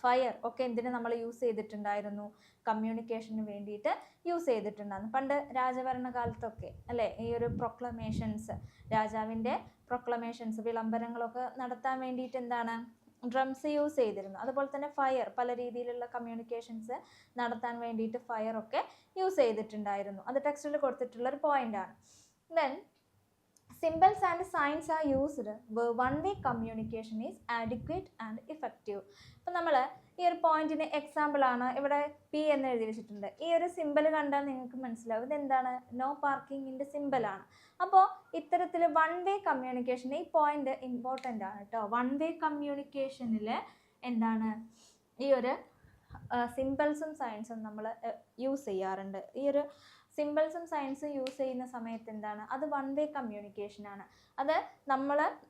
ഫയർ ഒക്കെ എന്തിനു നമ്മൾ യൂസ് ചെയ്തിട്ടുണ്ടായിരുന്നു? കമ്മ്യൂണിക്കേഷന് വേണ്ടിയിട്ട് യൂസ് ചെയ്തിട്ടുണ്ടായിരുന്നു. പണ്ട് രാജഭരണകാലത്തൊക്കെ അല്ലേ, ഈ ഒരു പ്രൊക്ലമേഷൻസ്, രാജാവിൻ്റെ പ്രൊക്ലമേഷൻസ്, വിളംബരങ്ങളൊക്കെ നടത്താൻ വേണ്ടിയിട്ട് എന്താണ്? ഡ്രംസ് യൂസ് ചെയ്തിരുന്നു. അതുപോലെ തന്നെ ഫയർ, പല രീതിയിലുള്ള കമ്മ്യൂണിക്കേഷൻസ് നടത്താൻ വേണ്ടിയിട്ട് ഫയർ ഒക്കെ യൂസ് ചെയ്തിട്ടുണ്ടായിരുന്നു. അത് ടെക്സ്റ്റിൽ കൊടുത്തിട്ടുള്ള ഒരു പോയിന്റ് ആണ്. Then symbols and signs are used where one-way communication is adequate and effective. അപ്പോൾ നമ്മൾ ഈ ഒരു പോയിന്റിന് എക്സാമ്പിൾ ആണ് ഇവിടെ പി എന്ന് എഴുതി വെച്ചിട്ടുണ്ട്. ഈ ഒരു സിമ്പിൾ കണ്ടാൽ നിങ്ങൾക്ക് മനസ്സിലാവും ഇതെന്താണ്? നോ പാർക്കിങ്ങിൻ്റെ സിമ്പിളാണ്. അപ്പോൾ ഇത്തരത്തിൽ വൺ വേ കമ്മ്യൂണിക്കേഷൻ, ഈ പോയിന്റ് ഇമ്പോർട്ടൻ്റ് ആണ് കേട്ടോ. വൺ വേ കമ്മ്യൂണിക്കേഷനിൽ എന്താണ്? ഈ ഒരു സിമ്പിൾസും സയൻസും നമ്മൾ യൂസ് ചെയ്യാറുണ്ട്. ഈ ഒരു സിമ്പിൾസും സയൻസും യൂസ് ചെയ്യുന്ന സമയത്ത് എന്താണ്? അത് വൺ വേ കമ്മ്യൂണിക്കേഷൻ ആണ്. അത്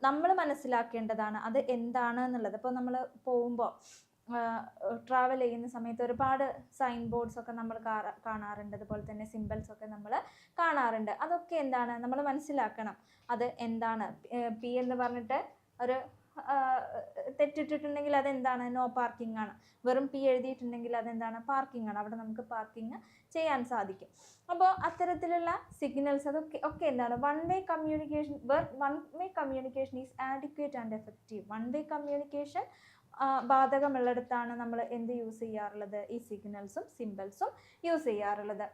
നമ്മൾ മനസ്സിലാക്കേണ്ടതാണ് അത് എന്താണ് എന്നുള്ളത്. ഇപ്പോൾ നമ്മൾ പോകുമ്പോൾ ട്രാവൽ ചെയ്യുന്ന സമയത്ത് ഒരുപാട് സൈൻ ബോർഡ്സ് ഒക്കെ നമ്മൾ കാണാറുണ്ട്, അതുപോലെ തന്നെ സിമ്പിൾസ് ഒക്കെ നമ്മൾ കാണാറുണ്ട്. അതൊക്കെ എന്താണ്? നമ്മൾ മനസ്സിലാക്കണം അത് എന്താണ്. പി എന്ന് പറഞ്ഞിട്ട് ഒരു തെറ്റിട്ടിട്ടുണ്ടെങ്കിൽ അതെന്താണ്? നോ പാർക്കിംഗ് ആണ്. വെറും പി എഴുതിയിട്ടുണ്ടെങ്കിൽ അതെന്താണ്? പാർക്കിംഗ് ആണ്. അവിടെ നമുക്ക് പാർക്കിംഗ് ചെയ്യാൻ സാധിക്കും. അപ്പോൾ അത്തരത്തിലുള്ള സിഗ്നൽസ് ഒക്കെ എന്താണ്? One way communication, one way communication is adequate and effective. One way communication ബാധകമുള്ളിടത്താണ് നമ്മൾ എന്ത് യൂസ് ചെയ്യാറുള്ളത്? ഈ സിഗ്നൽസും സിമ്പിൾസും യൂസ് ചെയ്യാറുള്ളത്.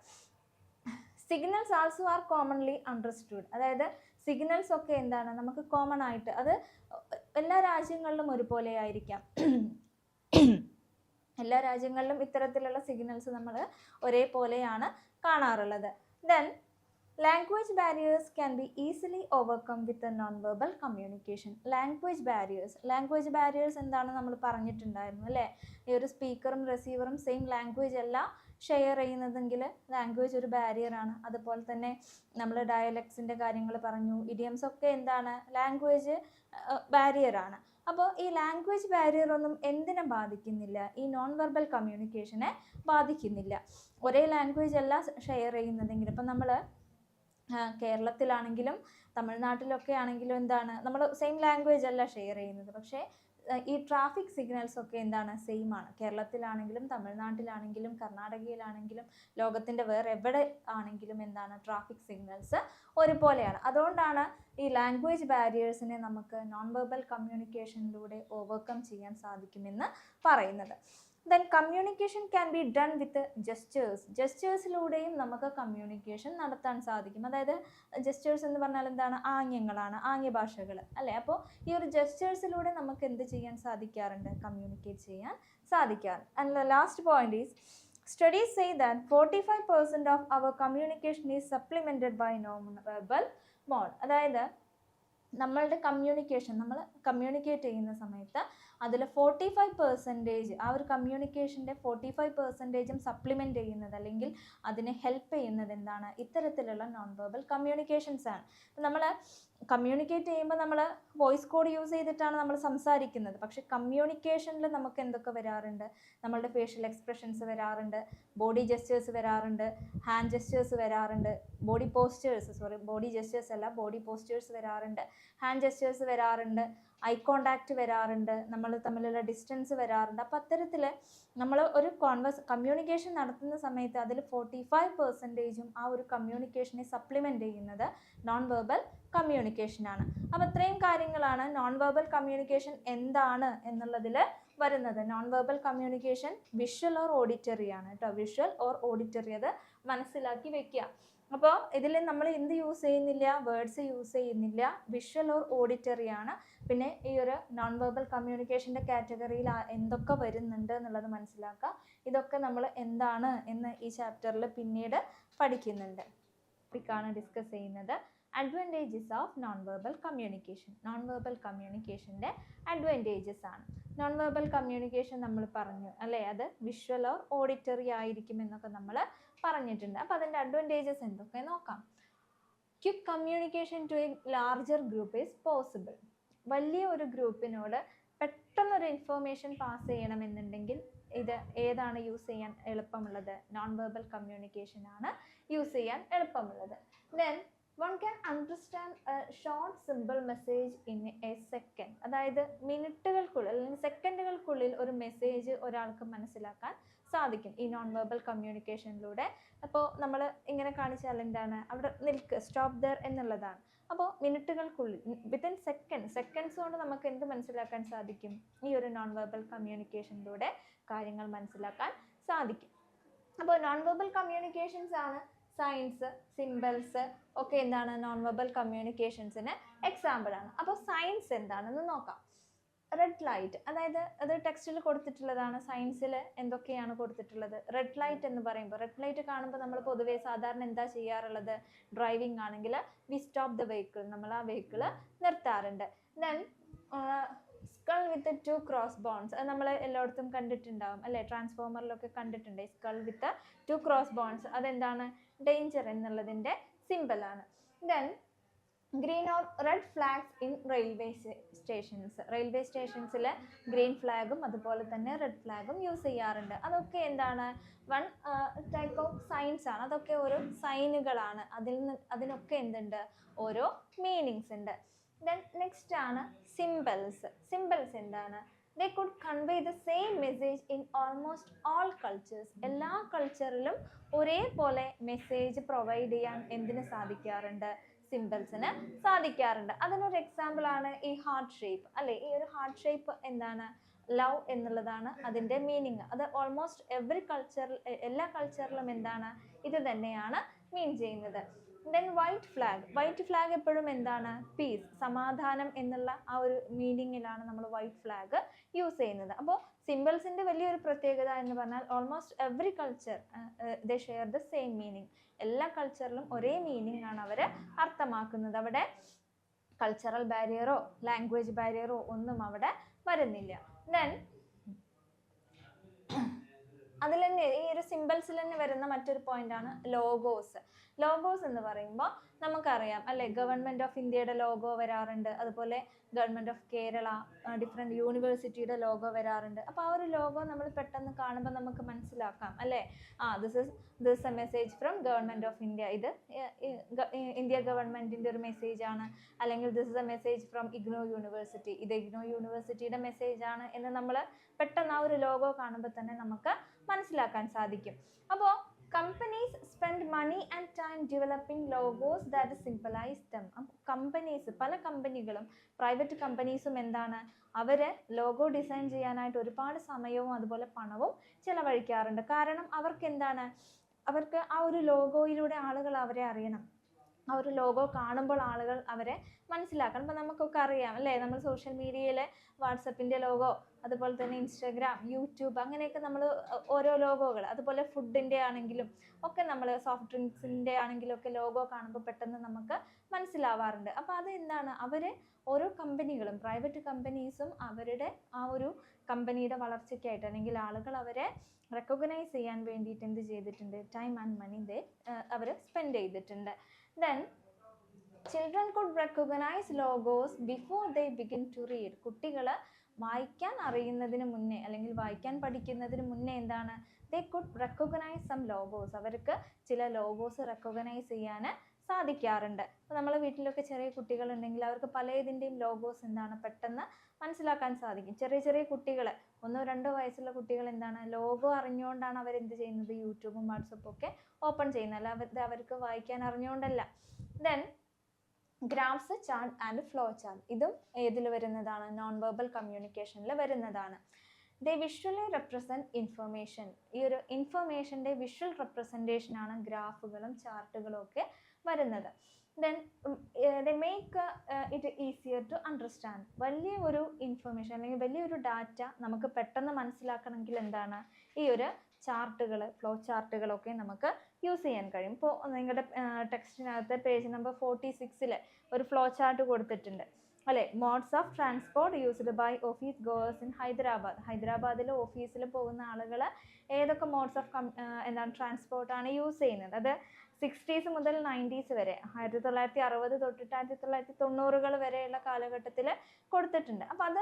Signals also are commonly understood. അതായത് സിഗ്നൽസ് ഒക്കെ എന്താണ് നമുക്ക് കോമൺ ആയിട്ട്, അത് എല്ലാ രാജ്യങ്ങളിലും ഒരുപോലെ ആയിരിക്കാം. എല്ലാ രാജ്യങ്ങളിലും ഇത്തരത്തിലുള്ള സിഗ്നൽസ് നമ്മൾ ഒരേപോലെയാണ് കാണാറുള്ളത്. Then language barriers can be easily overcome with non-verbal communication. Language barriers എന്താണ് നമ്മൾ പറഞ്ഞിട്ടുണ്ടായിരുന്നു അല്ലേ? ഈ ഒരു സ്പീക്കറും റിസീവറും സെയിം ലാംഗ്വേജ് അല്ല ഷെയർ ചെയ്യുന്നതെങ്കിൽ ലാംഗ്വേജ് ഒരു ബാരിയറാണ്. അതുപോലെ തന്നെ നമ്മൾ ഡയലക്ട്സിൻ്റെ കാര്യങ്ങൾ പറഞ്ഞു, ഇഡിയംസ് ഒക്കെ എന്താണ് ലാംഗ്വേജ് ബാരിയറാണ്. അപ്പോൾ ഈ ലാംഗ്വേജ് ബാരിയർ ഒന്നും എന്തിനെ ബാധിക്കുന്നില്ല? ഈ നോൺ വെർബൽ കമ്മ്യൂണിക്കേഷനെ ബാധിക്കുന്നില്ല. ഒരേ ലാംഗ്വേജ് അല്ല ഷെയർ ചെയ്യുന്നതെങ്കിൽ, ഇപ്പം നമ്മൾ കേരളത്തിലാണെങ്കിലും തമിഴ്നാട്ടിലൊക്കെ ആണെങ്കിലും എന്താണ് നമ്മൾ സെയിം ലാംഗ്വേജ് അല്ല ഷെയർ ചെയ്യുന്നത്, പക്ഷേ ഈ ട്രാഫിക് സിഗ്നൽസ് ഒക്കെ എന്താണ് സെയിം ആണ്. കേരളത്തിലാണെങ്കിലും തമിഴ്നാട്ടിലാണെങ്കിലും കർണാടകയിലാണെങ്കിലും ലോകത്തിൻ്റെ വേറെ എവിടെ ആണെങ്കിലും എന്താണ് ട്രാഫിക് സിഗ്നൽസ് ഒരുപോലെയാണ്. അതുകൊണ്ടാണ് ഈ ലാംഗ്വേജ് ബാരിയേഴ്സിനെ നമുക്ക് നോൺ വെർബൽ കമ്മ്യൂണിക്കേഷനിലൂടെ ഓവർകം ചെയ്യാൻ സാധിക്കുമെന്ന് പറയുന്നത്. Then communication can be done with ജസ്റ്റേഴ്സിലൂടെയും നമുക്ക് കമ്മ്യൂണിക്കേഷൻ നടത്താൻ സാധിക്കും. അതായത് ജസ്റ്റേഴ്സ് എന്ന് പറഞ്ഞാൽ എന്താണ്? ആംഗ്യങ്ങളാണ്, ആംഗ്യഭാഷകൾ അല്ലേ? അപ്പോൾ ഈ ഒരു ജസ്റ്റേഴ്സിലൂടെ നമുക്ക് എന്ത് ചെയ്യാൻ സാധിക്കാറുണ്ട്? കമ്മ്യൂണിക്കേറ്റ് ചെയ്യാൻ സാധിക്കാറുണ്ട്. And the last point is studies say that 45% of our communication is supplemented by non-verbal mode. അതായത് നമ്മളുടെ കമ്മ്യൂണിക്കേഷൻ, നമ്മൾ കമ്മ്യൂണിക്കേറ്റ് ചെയ്യുന്ന സമയത്ത് അതിൽ 45% ആ ഒരു കമ്മ്യൂണിക്കേഷൻ്റെ 45%ഉം സപ്ലിമെൻറ്റ് ചെയ്യുന്നത് അല്ലെങ്കിൽ അതിനെ ഹെൽപ്പ് ചെയ്യുന്നത് എന്താണ്? ഇത്തരത്തിലുള്ള നോൺ വെർബൽ കമ്മ്യൂണിക്കേഷൻസ് ആണ്. നമ്മൾ കമ്മ്യൂണിക്കേറ്റ് ചെയ്യുമ്പോൾ നമ്മൾ വോയിസ് കോഡ് യൂസ് ചെയ്തിട്ടാണ് നമ്മൾ സംസാരിക്കുന്നത്. പക്ഷേ കമ്മ്യൂണിക്കേഷനിൽ നമുക്ക് എന്തൊക്കെ വരാറുണ്ട്? നമ്മളുടെ ഫേഷ്യൽ എക്സ്പ്രഷൻസ് വരാറുണ്ട്, ബോഡി ജെസ്റ്റേഴ്സ് വരാറുണ്ട്, ഹാൻഡ് ജെസ്റ്റേഴ്സ് വരാറുണ്ട്, ബോഡി ജെസ്റ്റേഴ്സ് അല്ല ബോഡി പോസ്റ്റേഴ്സ് വരാറുണ്ട്, ഹാൻഡ് ജെസ്റ്റേഴ്സ് വരാറുണ്ട്, ഐ കോണ്ടാക്റ്റ് വരാറുണ്ട്, നമ്മൾ തമ്മിലുള്ള ഡിസ്റ്റൻസ് വരാറുണ്ട്. അപ്പോൾ അത്തരത്തിൽ നമ്മൾ ഒരു കമ്മ്യൂണിക്കേഷൻ നടത്തുന്ന സമയത്ത് അതിൽ 45%ഉം ആ ഒരു കമ്മ്യൂണിക്കേഷനെ സപ്ലിമെൻറ്റ് ചെയ്യുന്നത് നോൺ വെർബൽ കമ്മ്യൂണിക്കേഷനാണ്. അപ്പോൾ ഇത്രയും കാര്യങ്ങളാണ് നോൺ വെർബൽ കമ്മ്യൂണിക്കേഷൻ എന്താണ് എന്നുള്ളതിൽ വരുന്നത്. Non verbal communication visual or auditory ആണ് കേട്ടോ. വിഷ്വൽ ഓർ ഓഡിറ്ററി, അത് മനസ്സിലാക്കി വെക്കുക. അപ്പോൾ ഇതിൽ നമ്മൾ എന്ത് യൂസ് ചെയ്യുന്നില്ല? വേർഡ്സ് യൂസ് ചെയ്യുന്നില്ല. വിഷ്വൽ ഓർ ഓഡിറ്ററി ആണ്. പിന്നെ ഈ ഒരു നോൺ വെർബൽ കമ്മ്യൂണിക്കേഷൻ്റെ കാറ്റഗറിയിൽ എന്തൊക്കെ വരുന്നുണ്ട് എന്നുള്ളത് മനസ്സിലാക്കുക. ഇതൊക്കെ നമ്മൾ എന്താണ് എന്ന് ഈ ചാപ്റ്ററിൽ പിന്നീട് പഠിക്കുന്നുണ്ട്. ടോപ്പിക്കാണ് ഡിസ്കസ് ചെയ്യുന്നത് advantages of non verbal communication. Non verbal കമ്മ്യൂണിക്കേഷൻ്റെ അഡ്വാൻറ്റേജസ് ആണ്. നോൺ വെർബൽ കമ്മ്യൂണിക്കേഷൻ നമ്മൾ പറഞ്ഞു അല്ലേ, അത് വിഷ്വൽ ഓർ ഓഡിറ്ററി ആയിരിക്കും എന്നൊക്കെ നമ്മൾ പറഞ്ഞിട്ടുണ്ട്. അപ്പോൾ അതിൻ്റെ അഡ്വാൻറ്റേജസ് എന്തൊക്കെ നോക്കാം. Quick communication to a larger group is possible. വലിയ ഒരു ഗ്രൂപ്പിനോട് പെട്ടെന്നൊരു ഇൻഫോർമേഷൻ പാസ് ചെയ്യണമെന്നുണ്ടെങ്കിൽ ഇത് ഏതാണ് യൂസ് ചെയ്യാൻ എളുപ്പമുള്ളത്? നോൺ വെർബൽ കമ്മ്യൂണിക്കേഷൻ ആണ് യൂസ് ചെയ്യാൻ എളുപ്പമുള്ളത്. Then one can understand a short simple message in a second. അതായത് മിനിറ്റുകൾക്കുള്ളിൽ അല്ലെങ്കിൽ സെക്കൻഡുകൾക്കുള്ളിൽ ഒരു മെസ്സേജ് ഒരാൾക്ക് മനസ്സിലാക്കാൻ സാധിക്കും ഈ നോൺ വെർബൽ കമ്മ്യൂണിക്കേഷനിലൂടെ. അപ്പോൾ നമ്മൾ ഇങ്ങനെ കാണിച്ചാൽ എന്താണ്? അവിടെ നിൽക്ക്, സ്റ്റോപ്പ് ദർ എന്നുള്ളതാണ്. അപ്പോൾ മിനിറ്റുകൾക്കുള്ളിൽ വിത്തിൻ സെക്കൻഡ്സ് കൊണ്ട് നമുക്ക് എന്ത് മനസ്സിലാക്കാൻ സാധിക്കും? ഈ ഒരു നോൺ വെർബൽ കമ്മ്യൂണിക്കേഷനിലൂടെ കാര്യങ്ങൾ മനസ്സിലാക്കാൻ സാധിക്കും. അപ്പോൾ നോൺ വെർബൽ കമ്മ്യൂണിക്കേഷൻസ് ആണ് സൈൻസ്, സിംബൽസ് ഒക്കെ എന്താണ് നോൺ വെർബൽ കമ്മ്യൂണിക്കേഷൻസിന് എക്സാമ്പിൾ ആണ്. അപ്പോൾ സൈൻസ് എന്താണെന്ന് നോക്കാം. റെഡ് ലൈറ്റ്, അതായത് അത് ടെക്സ്റ്റിൽ കൊടുത്തിട്ടുള്ളതാണ്. സയൻസിൽ എന്തൊക്കെയാണ് കൊടുത്തിട്ടുള്ളത്? റെഡ് ലൈറ്റ് എന്ന് പറയുമ്പോൾ റെഡ് ലൈറ്റ് കാണുമ്പോൾ നമ്മൾ പൊതുവേ സാധാരണ എന്താ ചെയ്യാറുള്ളത്? ഡ്രൈവിംഗ് ആണെങ്കിൽ വി സ്റ്റോപ്പ് ദ വെഹിക്കിൾ, നമ്മൾ ആ വെഹിക്കിൾ നിർത്താറുണ്ട്. Then skull with 2 cross bones, അത് നമ്മൾ എല്ലായിടത്തും കണ്ടിട്ടുണ്ടാവും അല്ലേ? ട്രാൻസ്ഫോമറിലൊക്കെ കണ്ടിട്ടുണ്ട്. സ്കൾ വിത്ത് 2 ക്രോസ് ബോൺസ്, അതെന്താണ്? ഡേഞ്ചർ എന്നുള്ളതിൻ്റെ സിമ്പിളാണ്. Then green or red flags in railway സ്റ്റേഷൻസിൽ ഗ്രീൻ ഫ്ലാഗും അതുപോലെ തന്നെ റെഡ് ഫ്ലാഗും യൂസ് ചെയ്യാറുണ്ട്. അതൊക്കെ എന്താണ്? വൺ ടൈപ്പ് ഓഫ് സൈൻസ് ആണ്. അതൊക്കെ ഓരോ സൈനുകളാണ്. അതിനൊക്കെ എന്തുണ്ട്? ഓരോ മീനിങ്സ് ഉണ്ട്. ദെൻ നെക്സ്റ്റ് ആണ് സിംബൽസ്. സിംബൽസ് എന്താണ്? they could convey the same message in almost all cultures. എല്ലാ കൾച്ചറിലും ഒരേപോലെ മെസ്സേജ് പ്രൊവൈഡ് ചെയ്യാൻ എന്തിന് സാധിക്കാറുണ്ട്? സിംബൽസിന് സാധിക്കാറുണ്ട്. അതിനൊരു എക്സാമ്പിൾ ആണ് ഈ ഹാർട്ട് ഷേപ്പ് അല്ലേ? ഈ ഒരു ഹാർട്ട് ഷേപ്പ് എന്താണ്? ലവ് എന്നുള്ളതാണ് അതിൻ്റെ മീനിങ്. അത് ഓൾമോസ്റ്റ് എല്ലാ കൾച്ചറിലും എന്താണ്? ഇത് തന്നെയാണ് മീൻ ചെയ്യുന്നത്. ദെൻ വൈറ്റ് ഫ്ലാഗ് എപ്പോഴും എന്താണ്? പീസ്, സമാധാനം എന്നുള്ള ആ ഒരു മീനിങ്ങിലാണ് നമ്മൾ വൈറ്റ് ഫ്ലാഗ് യൂസ് ചെയ്യുന്നത്. അപ്പോൾ സിമ്പിൾസിന്റെ വലിയൊരു പ്രത്യേകത എന്ന് പറഞ്ഞാൽ almost every culture they share the same meaning. എല്ലാ കൾച്ചറിലും ഒരേ മീനിങ് ആണ് അവർ അർത്ഥമാക്കുന്നത്. അവിടെ കൾച്ചറൽ ബാരിയറോ ലാംഗ്വേജ് ബാരിയറോ ഒന്നും അവിടെ വരുന്നില്ല. ദെൻ അതിൽ തന്നെ ഈ ഒരു സിമ്പിൾസിൽ തന്നെ വരുന്ന മറ്റൊരു പോയിന്റ് ആണ് ലോഗോസ്. ലോഗോസ് എന്ന് പറയുമ്പോൾ നമുക്കറിയാം അല്ലെ, ഗവൺമെന്റ് ഓഫ് ഇന്ത്യയുടെ ലോഗോ വരാറുണ്ട്, അതുപോലെ ഗവൺമെന്റ് ഓഫ് കേരള, ഡിഫറെൻറ്റ് യൂണിവേഴ്സിറ്റിയുടെ ലോഗോ വരാറുണ്ട്. അപ്പോൾ ആ ഒരു ലോഗോ നമ്മൾ പെട്ടെന്ന് കാണുമ്പോൾ നമുക്ക് മനസ്സിലാക്കാം അല്ലേ, this A message from government of India, ഇത് ഇന്ത്യ ഗവൺമെന്റിന്റെ ഒരു മെസ്സേജ് ആണ്. അല്ലെങ്കിൽ this is A message from IGNOU university, ഇത് ഇഗ്നോ യൂണിവേഴ്സിറ്റിയുടെ മെസ്സേജ് ആണ് എന്ന് നമ്മൾ പെട്ടെന്ന് ആ ഒരു ലോഗോ കാണുമ്പോൾ തന്നെ നമുക്ക് മനസ്സിലാക്കാൻ സാധിക്കും. അപ്പോൾ companies spend money and time developing logos that symbolise them. Companies, പല കമ്പനികളും പ്രൈവറ്റ് കമ്പനീസും എന്താണ്, അവർ ലോഗോ ഡിസൈൻ ചെയ്യാനായിട്ട് ഒരുപാട് സമയവും അതുപോലെ പണവും ചിലവഴിക്കാറുണ്ട്. കാരണം അവർക്ക് എന്താണ്, അവർക്ക് ആ ഒരു ലോഗോയിലൂടെ ആളുകൾ അവരെ അറിയണം, ആ ഒരു ലോഗോ കാണുമ്പോൾ ആളുകൾ അവരെ മനസ്സിലാക്കണം. ഇപ്പം നമുക്കൊക്കെ അറിയാം അല്ലേ, നമ്മൾ സോഷ്യൽ മീഡിയയിലെ വാട്സപ്പിൻ്റെ ലോഗോ, അതുപോലെ തന്നെ ഇൻസ്റ്റാഗ്രാം, യൂട്യൂബ്, അങ്ങനെയൊക്കെ നമ്മൾ ഓരോ ലോഗോകൾ, അതുപോലെ ഫുഡിൻ്റെ ആണെങ്കിലും ഒക്കെ, നമ്മൾ സോഫ്റ്റ് ഡ്രിങ്ക്സിൻ്റെ ആണെങ്കിലും ഒക്കെ ലോഗോ കാണുമ്പോൾ പെട്ടെന്ന് നമുക്ക് മനസ്സിലാവാറുണ്ട്. അപ്പോൾ അത് എന്താണ്, അവർ ഓരോ കമ്പനികളും പ്രൈവറ്റ് കമ്പനീസും അവരുടെ ആ ഒരു കമ്പനിയുടെ വളർച്ചയ്ക്കായിട്ട് അല്ലെങ്കിൽ ആളുകൾ അവരെ റെക്കഗ്നൈസ് ചെയ്യാൻ വേണ്ടിയിട്ട് എന്ത് ചെയ്തിട്ടുണ്ട്, ടൈം ആൻഡ് മണി അവർ സ്പെൻഡ് ചെയ്തിട്ടുണ്ട്. Then children could recognize logos before they begin to read. കുട്ടികൾ വായിക്കാൻ അറിയുന്നതിന് മുന്നേ അല്ലെങ്കിൽ വായിക്കാൻ പഠിക്കുന്നതിന് മുന്നേ എന്താണ്, they could recognize some logos. അവർക്ക് ചില ലോഗോസ് റെക്കഗ്നൈസ് ചെയ്യാൻ സാധിക്കാറുണ്ട്. അപ്പോൾ നമ്മളെ വീട്ടിലൊക്കെ ചെറിയ കുട്ടികളുണ്ടെങ്കിൽ അവർക്ക് പല ഇതിൻ്റെയും ലോഗോസ് എന്താണ് പെട്ടെന്ന് മനസ്സിലാക്കാൻ സാധിക്കും. ചെറിയ കുട്ടികൾ, 1-2 വയസ്സുള്ള കുട്ടികൾ എന്താണ്, ലോഗോ അറിഞ്ഞുകൊണ്ടാണ് അവരെന്ത് ചെയ്യുന്നത്, യൂട്യൂബും വാട്സപ്പും ഒക്കെ ഓപ്പൺ ചെയ്യുന്നത്, അല്ല അവർക്ക് വായിക്കാൻ അറിഞ്ഞുകൊണ്ടല്ല. Then graphs, chart and flow chart, ഇതും ഏതിൽ വരുന്നതാണ്, നോൺ വെർബൽ കമ്മ്യൂണിക്കേഷനിൽ വരുന്നതാണ്. They visually represent information. ഈ ഒരു ഇൻഫർമേഷൻ്റെ വിഷ്വൽ റെപ്രസെൻറ്റേഷനാണ് ഗ്രാഫുകളും ചാർട്ടുകളും ഒക്കെ വരുന്നത്. Then they make it easier to understand. വലിയ ഒരു ഇൻഫർമേഷൻ അല്ലെങ്കിൽ വലിയൊരു ഡാറ്റ നമുക്ക് പെട്ടെന്ന് മനസ്സിലാക്കണമെങ്കിൽ എന്താണ്, ഈ ഒരു ചാർട്ടുകൾ, ഫ്ലോ ചാർട്ടുകളൊക്കെ നമുക്ക് യൂസ് ചെയ്യാൻ കഴിയും. ഇപ്പോൾ നിങ്ങളുടെ ടെക്സ്റ്റിനകത്ത് പേജ് നമ്പർ 46 ഒരു ഫ്ലോ ചാർട്ട് കൊടുത്തിട്ടുണ്ട് അല്ലേ, modes of transport used by office goers in Hyderabad. ഹൈദരാബാദിൽ ഓഫീസിൽ പോകുന്ന ആളുകൾ ഏതൊക്കെ മോഡ്സ് ഓഫ് എന്താണ് ട്രാൻസ്പോർട്ടാണ് യൂസ് ചെയ്യുന്നത്. അത് 60s മുതൽ 90s വരെ, 1960 തൊട്ടിട്ട് 1990 വരെയുള്ള കാലഘട്ടത്തിൽ കൊടുത്തിട്ടുണ്ട്. അപ്പോൾ അത്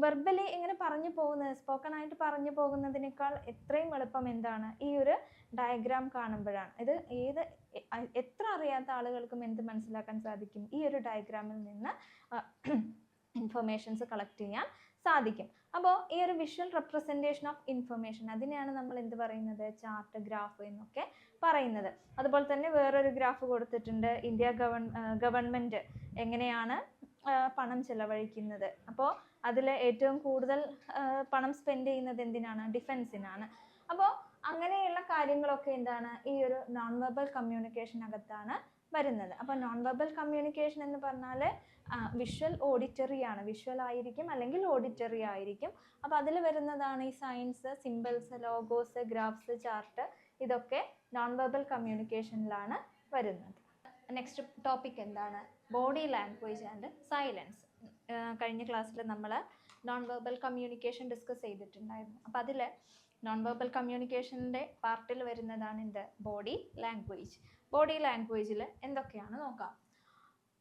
വെർബലി ഇങ്ങനെ പറഞ്ഞു പോകുന്നത്, സ്പോക്കൺ ആയിട്ട് പറഞ്ഞു പോകുന്നതിനേക്കാൾ എത്രയും എളുപ്പം എന്താണ്, ഈ ഒരു ഡയഗ്രാം കാണുമ്പോഴാണ്. ഇത് എത്ര അറിയാത്ത ആളുകൾക്കും എന്ത് മനസ്സിലാക്കാൻ സാധിക്കും, ഈ ഒരു ഡയഗ്രാമിൽ നിന്ന് ഇൻഫർമേഷൻസ് കളക്ട് ചെയ്യാൻ സാധിക്കും. അപ്പോൾ ഈ ഒരു വിഷ്വൽ റെപ്രസെൻറ്റേഷൻ ഓഫ് ഇൻഫർമേഷൻ, അതിനെയാണ് നമ്മൾ എന്ത് പറയുന്നത്, ചാർട്ട്, ഗ്രാഫ് എന്നൊക്കെ പറയുന്നത്. അതുപോലെ തന്നെ വേറൊരു ഗ്രാഫ് കൊടുത്തിട്ടുണ്ട്, ഇന്ത്യ ഗവൺമെൻറ് എങ്ങനെയാണ് പണം ചെലവഴിക്കുന്നത്. അപ്പോൾ അതിൽ ഏറ്റവും കൂടുതൽ പണം സ്പെൻഡ് ചെയ്യുന്നത് എന്തിനാണ്, ഡിഫെൻസിനാണ്. അപ്പോൾ അങ്ങനെയുള്ള കാര്യങ്ങളൊക്കെ എന്താണ്, ഈ ഒരു നോൺ വെർബൽ കമ്മ്യൂണിക്കേഷനകത്താണ് വരുന്നത്. അപ്പോൾ നോൺ വെർബൽ കമ്മ്യൂണിക്കേഷൻ എന്ന് പറഞ്ഞാൽ വിഷ്വൽ ഓഡിറ്ററി ആണ്, വിഷ്വൽ ആയിരിക്കും അല്ലെങ്കിൽ ഓഡിറ്ററി ആയിരിക്കും. അപ്പോൾ അതിൽ വരുന്നതാണ് ഈ signs, symbols, logos, graphs, chart, ഇതൊക്കെ നോൺ വെർബൽ കമ്മ്യൂണിക്കേഷനിലാണ് വരുന്നത്. നെക്സ്റ്റ് ടോപ്പിക് എന്താണ്, ബോഡി ലാംഗ്വേജ് ആൻഡ് സൈലൻസ്. കഴിഞ്ഞ ക്ലാസ്സിൽ നമ്മൾ നോൺ വെർബൽ കമ്മ്യൂണിക്കേഷൻ ഡിസ്കസ് ചെയ്തിട്ടുണ്ടായിരുന്നു. അപ്പോൾ അതിൽ നോൺ വെർബൽ കമ്മ്യൂണിക്കേഷൻ്റെ പാർട്ടിൽ വരുന്നതാണ് എന്ത്, ബോഡി ലാംഗ്വേജ്. ബോഡി ലാംഗ്വേജിൽ എന്തൊക്കെയാണ് നോക്കാം.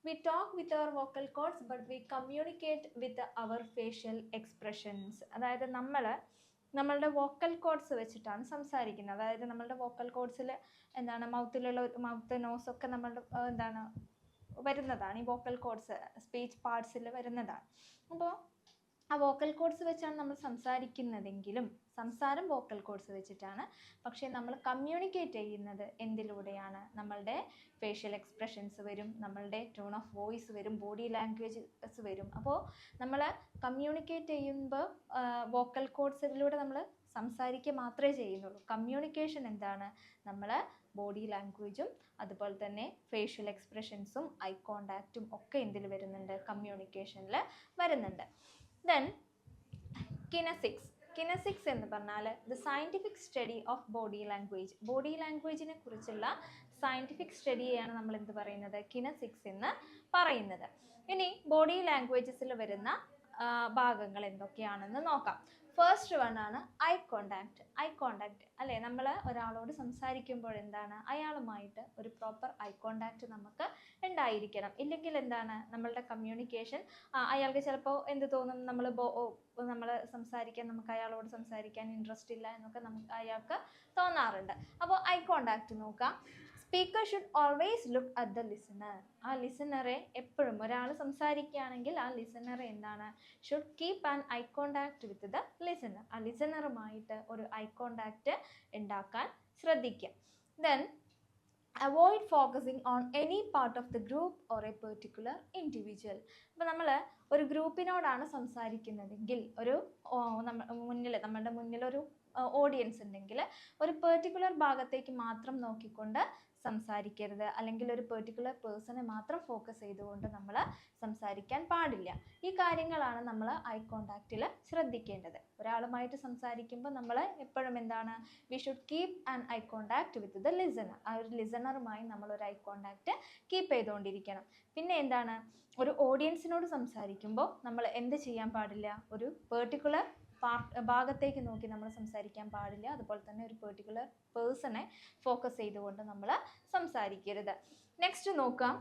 We talk with our vocal cords but we communicate with our facial expressions. അതായത് നമ്മളുടെ വോക്കൽ കോഡ്സ് വെച്ചിട്ടാണ് സംസാരിക്കുന്നത്. അതായത് നമ്മളുടെ വോക്കൽ കോഡ്സിൽ എന്താണ്, മൗത്ത് നോസ് ഒക്കെ നമ്മളുടെ എന്താണ് വരുന്നതാണ്. ഈ വോക്കൽ കോഡ്സ് സ്പീച്ച് പാർട്സിൽ വരുന്നതാണ്. അപ്പോൾ ആ വോക്കൽ കോഡ്സ് വെച്ചാണ് നമ്മൾ സംസാരിക്കുന്നതെങ്കിലും സംസാരം വോക്കൽ കോഡ്സ് വെച്ചിട്ടാണ്. പക്ഷേ നമ്മൾ കമ്മ്യൂണിക്കേറ്റ് ചെയ്യുന്നത് എന്തിലൂടെയാണ്, നമ്മളുടെ ഫേഷ്യൽ എക്സ്പ്രഷൻസ് വരും, നമ്മളുടെ ടോൺ ഓഫ് വോയിസ് വരും, ബോഡി ലാംഗ്വേജസ് വരും. അപ്പോൾ നമ്മൾ കമ്മ്യൂണിക്കേറ്റ് ചെയ്യുമ്പോൾ വോക്കൽ കോഡ്സിലൂടെ നമ്മൾ സംസാരിക്കുക മാത്രമേ ചെയ്യുന്നുള്ളൂ. കമ്മ്യൂണിക്കേഷൻ എന്താണ്? നമ്മൾ ബോഡി ലാംഗ്വേജും അതുപോലെ തന്നെ ഫേഷ്യൽ എക്സ്പ്രഷൻസും ഐ കോണ്ടാക്റ്റും ഒക്കെ എന്തിൽ വരുന്നുണ്ട്? കമ്മ്യൂണിക്കേഷനിൽ വരുന്നുണ്ട്. ദെൻ കിനസിക്സ്. കിനസിക്സ് എന്ന് പറഞ്ഞാൽ the scientific study of body language. Body ലാംഗ്വേജിനെ കുറിച്ചുള്ള സയൻറ്റിഫിക് സ്റ്റഡിയെയാണ് നമ്മൾ എന്ത് പറയുന്നത്? കിനസിക്സ് എന്ന് പറയുന്നത്. ഇനി ബോഡി ലാംഗ്വേജസിൽ വരുന്ന ഭാഗങ്ങൾ എന്തൊക്കെയാണെന്ന് നോക്കാം. ഫസ്റ്റ് വൺ ആണ് ഐ കോണ്ടാക്ട്. ഐ കോണ്ടാക്ട് അല്ലേ, നമ്മൾ ഒരാളോട് സംസാരിക്കുമ്പോൾ എന്താണ്, അയാളുമായിട്ട് ഒരു പ്രോപ്പർ ഐ കോണ്ടാക്ട് നമുക്ക് ഉണ്ടായിരിക്കണം. ഇല്ലെങ്കിൽ എന്താണ് നമ്മളുടെ കമ്മ്യൂണിക്കേഷൻ, അയാൾക്ക് ചിലപ്പോൾ എന്ത് തോന്നും, നമ്മൾ സംസാരിക്കാൻ, നമുക്ക് അയാളോട് സംസാരിക്കാൻ ഇൻട്രസ്റ്റ് ഇല്ല എന്നൊക്കെ അയാൾക്ക് തോന്നാറുണ്ട്. അപ്പോൾ ഐ കോണ്ടാക്ട് നോക്കാം. Speaker should always look at the listener. ആ ലിസണറെ എപ്പോഴും, ഒരാൾ സംസാരിക്കുകയാണെങ്കിൽ ആ ലിസണറെ എന്താണ്, should keep an eye contact with the listener. ആ ലിസണറുമായിട്ട് ഒരു ഐ കോണ്ടാക്ട് ഉണ്ടാക്കാൻ ശ്രദ്ധിക്കുക. Then avoid focusing on any part of the group or A particular individual. അപ്പോൾ നമ്മൾ ഒരു ഗ്രൂപ്പിനോടാണ് സംസാരിക്കുന്നതെങ്കിൽ, നമ്മുടെ മുന്നിൽ ഒരു ഓഡിയൻസ് ഉണ്ടെങ്കിൽ ഒരു പെർട്ടിക്കുലർ ഭാഗത്തേക്ക് മാത്രം നോക്കിക്കൊണ്ട് സംസാരിക്കരുത്, അല്ലെങ്കിൽ ഒരു പെർട്ടിക്കുലർ പേഴ്സണെ മാത്രം ഫോക്കസ് ചെയ്തുകൊണ്ട് നമ്മൾ സംസാരിക്കാൻ പാടില്ല. ഈ കാര്യങ്ങളാണ് നമ്മൾ ഐ കോണ്ടാക്റ്റിൽ ശ്രദ്ധിക്കേണ്ടത്. ഒരാളുമായിട്ട് സംസാരിക്കുമ്പോൾ നമ്മൾ എപ്പോഴും എന്താണ്, V should keep an eye contact with the listener. ആ ഒരു ലിസണറുമായി നമ്മൾ ഒരു ഐ കോണ്ടാക്ട് കീപ്പ് ചെയ്തുകൊണ്ടിരിക്കണം. പിന്നെ എന്താണ്, ഒരു ഓഡിയൻസിനോട് സംസാരിക്കുമ്പോൾ നമ്മൾ എന്ത് ചെയ്യാൻ പാടില്ല, ഒരു പെർട്ടിക്കുലർ ഭാഗത്തേക്ക് നോക്കി നമ്മൾ സംസാരിക്കാൻ പാടില്ല. അതുപോലെ തന്നെ ഒരു പെർട്ടിക്കുലർ പേഴ്സണെ ഫോക്കസ് ചെയ്തുകൊണ്ട് നമ്മൾ സംസാരിക്കരുത്. നെക്സ്റ്റ് നോക്കാം,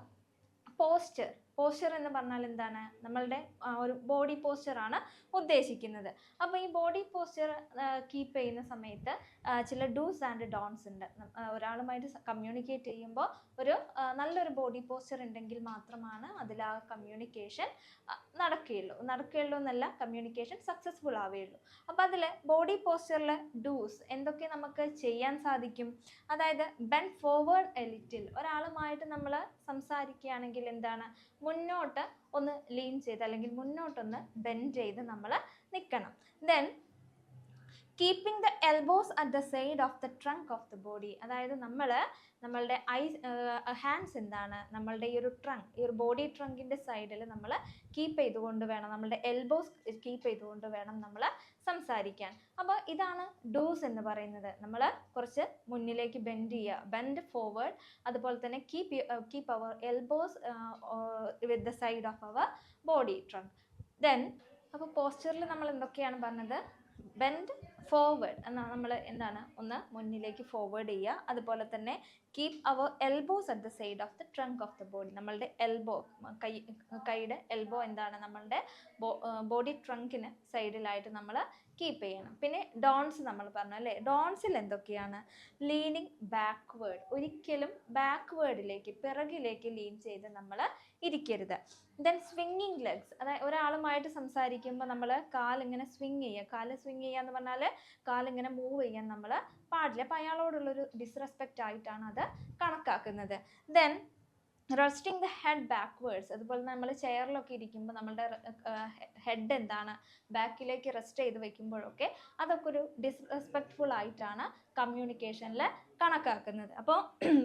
പോസ്ചർ. പോസ്ചർ എന്ന് പറഞ്ഞാൽ എന്താണ്, നമ്മളുടെ ഒരു ബോഡി പോസ്ചറാണ് ഉദ്ദേശിക്കുന്നത്. അപ്പോൾ ഈ ബോഡി പോസ്ചർ കീപ്പ് ചെയ്യുന്ന സമയത്ത് ചില ഡൂസ് ആൻഡ് ഡോൺസ് ഉണ്ട്. ഒരാളുമായിട്ട് കമ്മ്യൂണിക്കേറ്റ് ചെയ്യുമ്പോൾ ഒരു നല്ലൊരു ബോഡി പോസ്ചർ ഉണ്ടെങ്കിൽ മാത്രമാണ് അതിൽ ആ കമ്മ്യൂണിക്കേഷൻ നടക്കുകയുള്ളൂ എന്നല്ല, കമ്മ്യൂണിക്കേഷൻ സക്സസ്ഫുൾ ആവുകയുള്ളൂ. അപ്പോൾ അതിൽ ബോഡി പോസ്ചറിൽ ഡൂസ് എന്തൊക്കെ നമുക്ക് ചെയ്യാൻ സാധിക്കും? അതായത് ബെൻഡ് ഫോർവേഡ് എ ലിറ്റിൽ. ഒരാളുമായിട്ട് നമ്മൾ സംസാരിക്കുകയാണെങ്കിൽ എന്താണ്, മുന്നോട്ട് ഒന്ന് ലീൻ ചെയ്ത് അല്ലെങ്കിൽ മുന്നോട്ടൊന്ന് ബെൻഡ് ചെയ്ത് നമ്മൾ നിൽക്കണം. Then keeping the elbows at the side of the trunk of the body. അതായത് നമ്മളുടെ ഹാൻഡ്സ് എന്താണ്, നമ്മളുടെ ഈ ഒരു ട്രങ്ക്, ഈ ഒരു ബോഡി ട്രങ്കിൻ്റെ സൈഡിൽ നമ്മൾ കീപ്പ് ചെയ്തുകൊണ്ട് വേണം, നമ്മളുടെ എൽബോസ് കീപ്പ് ചെയ്തുകൊണ്ട് വേണം നമ്മൾ സംസാരിക്കാൻ. അപ്പോൾ ഇതാണ് ഡൂസ് എന്ന് പറയുന്നത്. നമ്മൾ കുറച്ച് മുന്നിലേക്ക് ബെൻഡ് ചെയ്യുക, ബെൻഡ് ഫോർവേഡ്. അതുപോലെ തന്നെ keep our elbows with the side of our body trunk. Then അപ്പോൾ പോസ്ചറിൽ നമ്മൾ എന്തൊക്കെയാണ് പറഞ്ഞത്, ബെൻഡ് ഫോർവേഡ് എന്നാൽ നമ്മൾ എന്താണ്, ഒന്ന് മുന്നിലേക്ക് ഫോർവേഡ് ചെയ്യുക. അതുപോലെ തന്നെ keep our elbows at the side of the trunk of the body. നമ്മളുടെ എൽബോ, കൈയുടെ എൽബോ എന്താണ്, നമ്മളുടെ ബോഡി ട്രങ്കിന് സൈഡിലായിട്ട് നമ്മൾ കീപ്പ് ചെയ്യണം. പിന്നെ ഡോൺസ് നമ്മൾ പറഞ്ഞു അല്ലേ, ഡോൺസിൽ എന്തൊക്കെയാണ്, ലീനിങ് ബാക്ക്വേർഡ്. ഒരിക്കലും ബാക്ക്വേർഡിലേക്ക്, പിറകിലേക്ക് ലീൻ ചെയ്ത് നമ്മൾ ഇരിക്കരുത്. ദെൻ സ്വിങ്ങിങ് ലെഗ്സ്. അതായത് ഒരാളുമായിട്ട് സംസാരിക്കുമ്പോൾ നമ്മൾ കാലിങ്ങനെ സ്വിങ് ചെയ്യുക. കാല് സ്വിങ് ചെയ്യുക എന്ന് പറഞ്ഞാൽ കാലിങ്ങനെ മൂവ് ചെയ്യാൻ നമ്മൾ പാടില്ല. അപ്പോൾ അയാളോടുള്ളൊരു ഡിസ്റെസ്പെക്റ്റ് ആയിട്ടാണ് അത് കണക്കാക്കുന്നത്. Then resting the head backwards. അതുപോലെ നമ്മൾ ചെയറിലൊക്കെ ഇരിക്കുമ്പോൾ നമ്മളുടെ ഹെഡ് എന്താണ്, ബാക്കിലേക്ക് റെസ്റ്റ് ചെയ്ത് വെക്കുമ്പോഴൊക്കെ അതൊക്കെ ഒരു ഡിസ്റെസ്പെക്റ്റ്ഫുൾ ആയിട്ടാണ് കമ്മ്യൂണിക്കേഷനിൽ കണക്കാക്കുന്നത്. അപ്പോൾ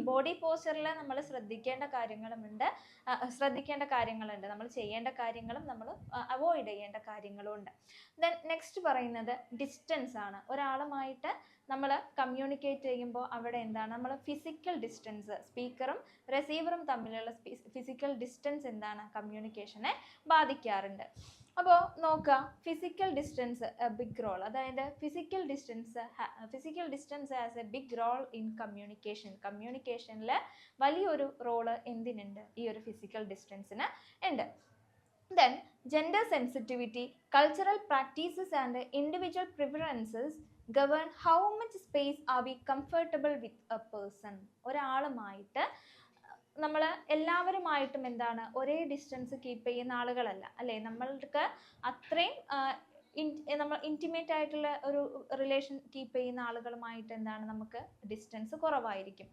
ബോഡി പോസ്ചറിൽ നമ്മൾ ശ്രദ്ധിക്കേണ്ട കാര്യങ്ങളുണ്ട്, നമ്മൾ ചെയ്യേണ്ട കാര്യങ്ങളും നമ്മൾ അവോയ്ഡ് ചെയ്യേണ്ട കാര്യങ്ങളും ഉണ്ട്. ദെൻ നെക്സ്റ്റ് പറയുന്നത് ഡിസ്റ്റൻസ് ആണ്. ഒരാളുമായിട്ട് നമ്മൾ കമ്മ്യൂണിക്കേറ്റ് ചെയ്യുമ്പോൾ അവിടെ എന്താണ്, നമ്മൾ ഫിസിക്കൽ ഡിസ്റ്റൻസ്, സ്പീക്കറും റിസീവറും തമ്മിലുള്ള ഫിസിക്കൽ ഡിസ്റ്റൻസ് എന്താണ്, കമ്മ്യൂണിക്കേഷനെ ബാധിക്കാറുണ്ട്. അപ്പോൾ നോക്കുക, ഫിസിക്കൽ ഡിസ്റ്റൻസ് ബിഗ് റോൾ. അതായത് physical distance has a big role in കമ്മ്യൂണിക്കേഷനിൽ വലിയൊരു റോള് എന്തിനുണ്ട്, ഈ ഒരു ഫിസിക്കൽ ഡിസ്റ്റൻസിന് ഉണ്ട്. Then gender sensitivity, cultural practices and individual preferences govern how much space are we comfortable with a person. ഒരാളുമായിട്ട് നമ്മൾ എല്ലാവരുമായിട്ടും എന്താണ്, ഒരേ ഡിസ്റ്റൻസ് കീപ്പ് ചെയ്യുന്ന ആളുകളല്ല അല്ലേ, നമ്മൾക്ക് അത്രയും നമ്മൾ ഇൻറ്റിമേറ്റ് ആയിട്ടുള്ള ഒരു റിലേഷൻ കീപ്പ് ചെയ്യുന്ന ആളുകളുമായിട്ട് എന്താണ് നമുക്ക് ഡിസ്റ്റൻസ് കുറവായിരിക്കും.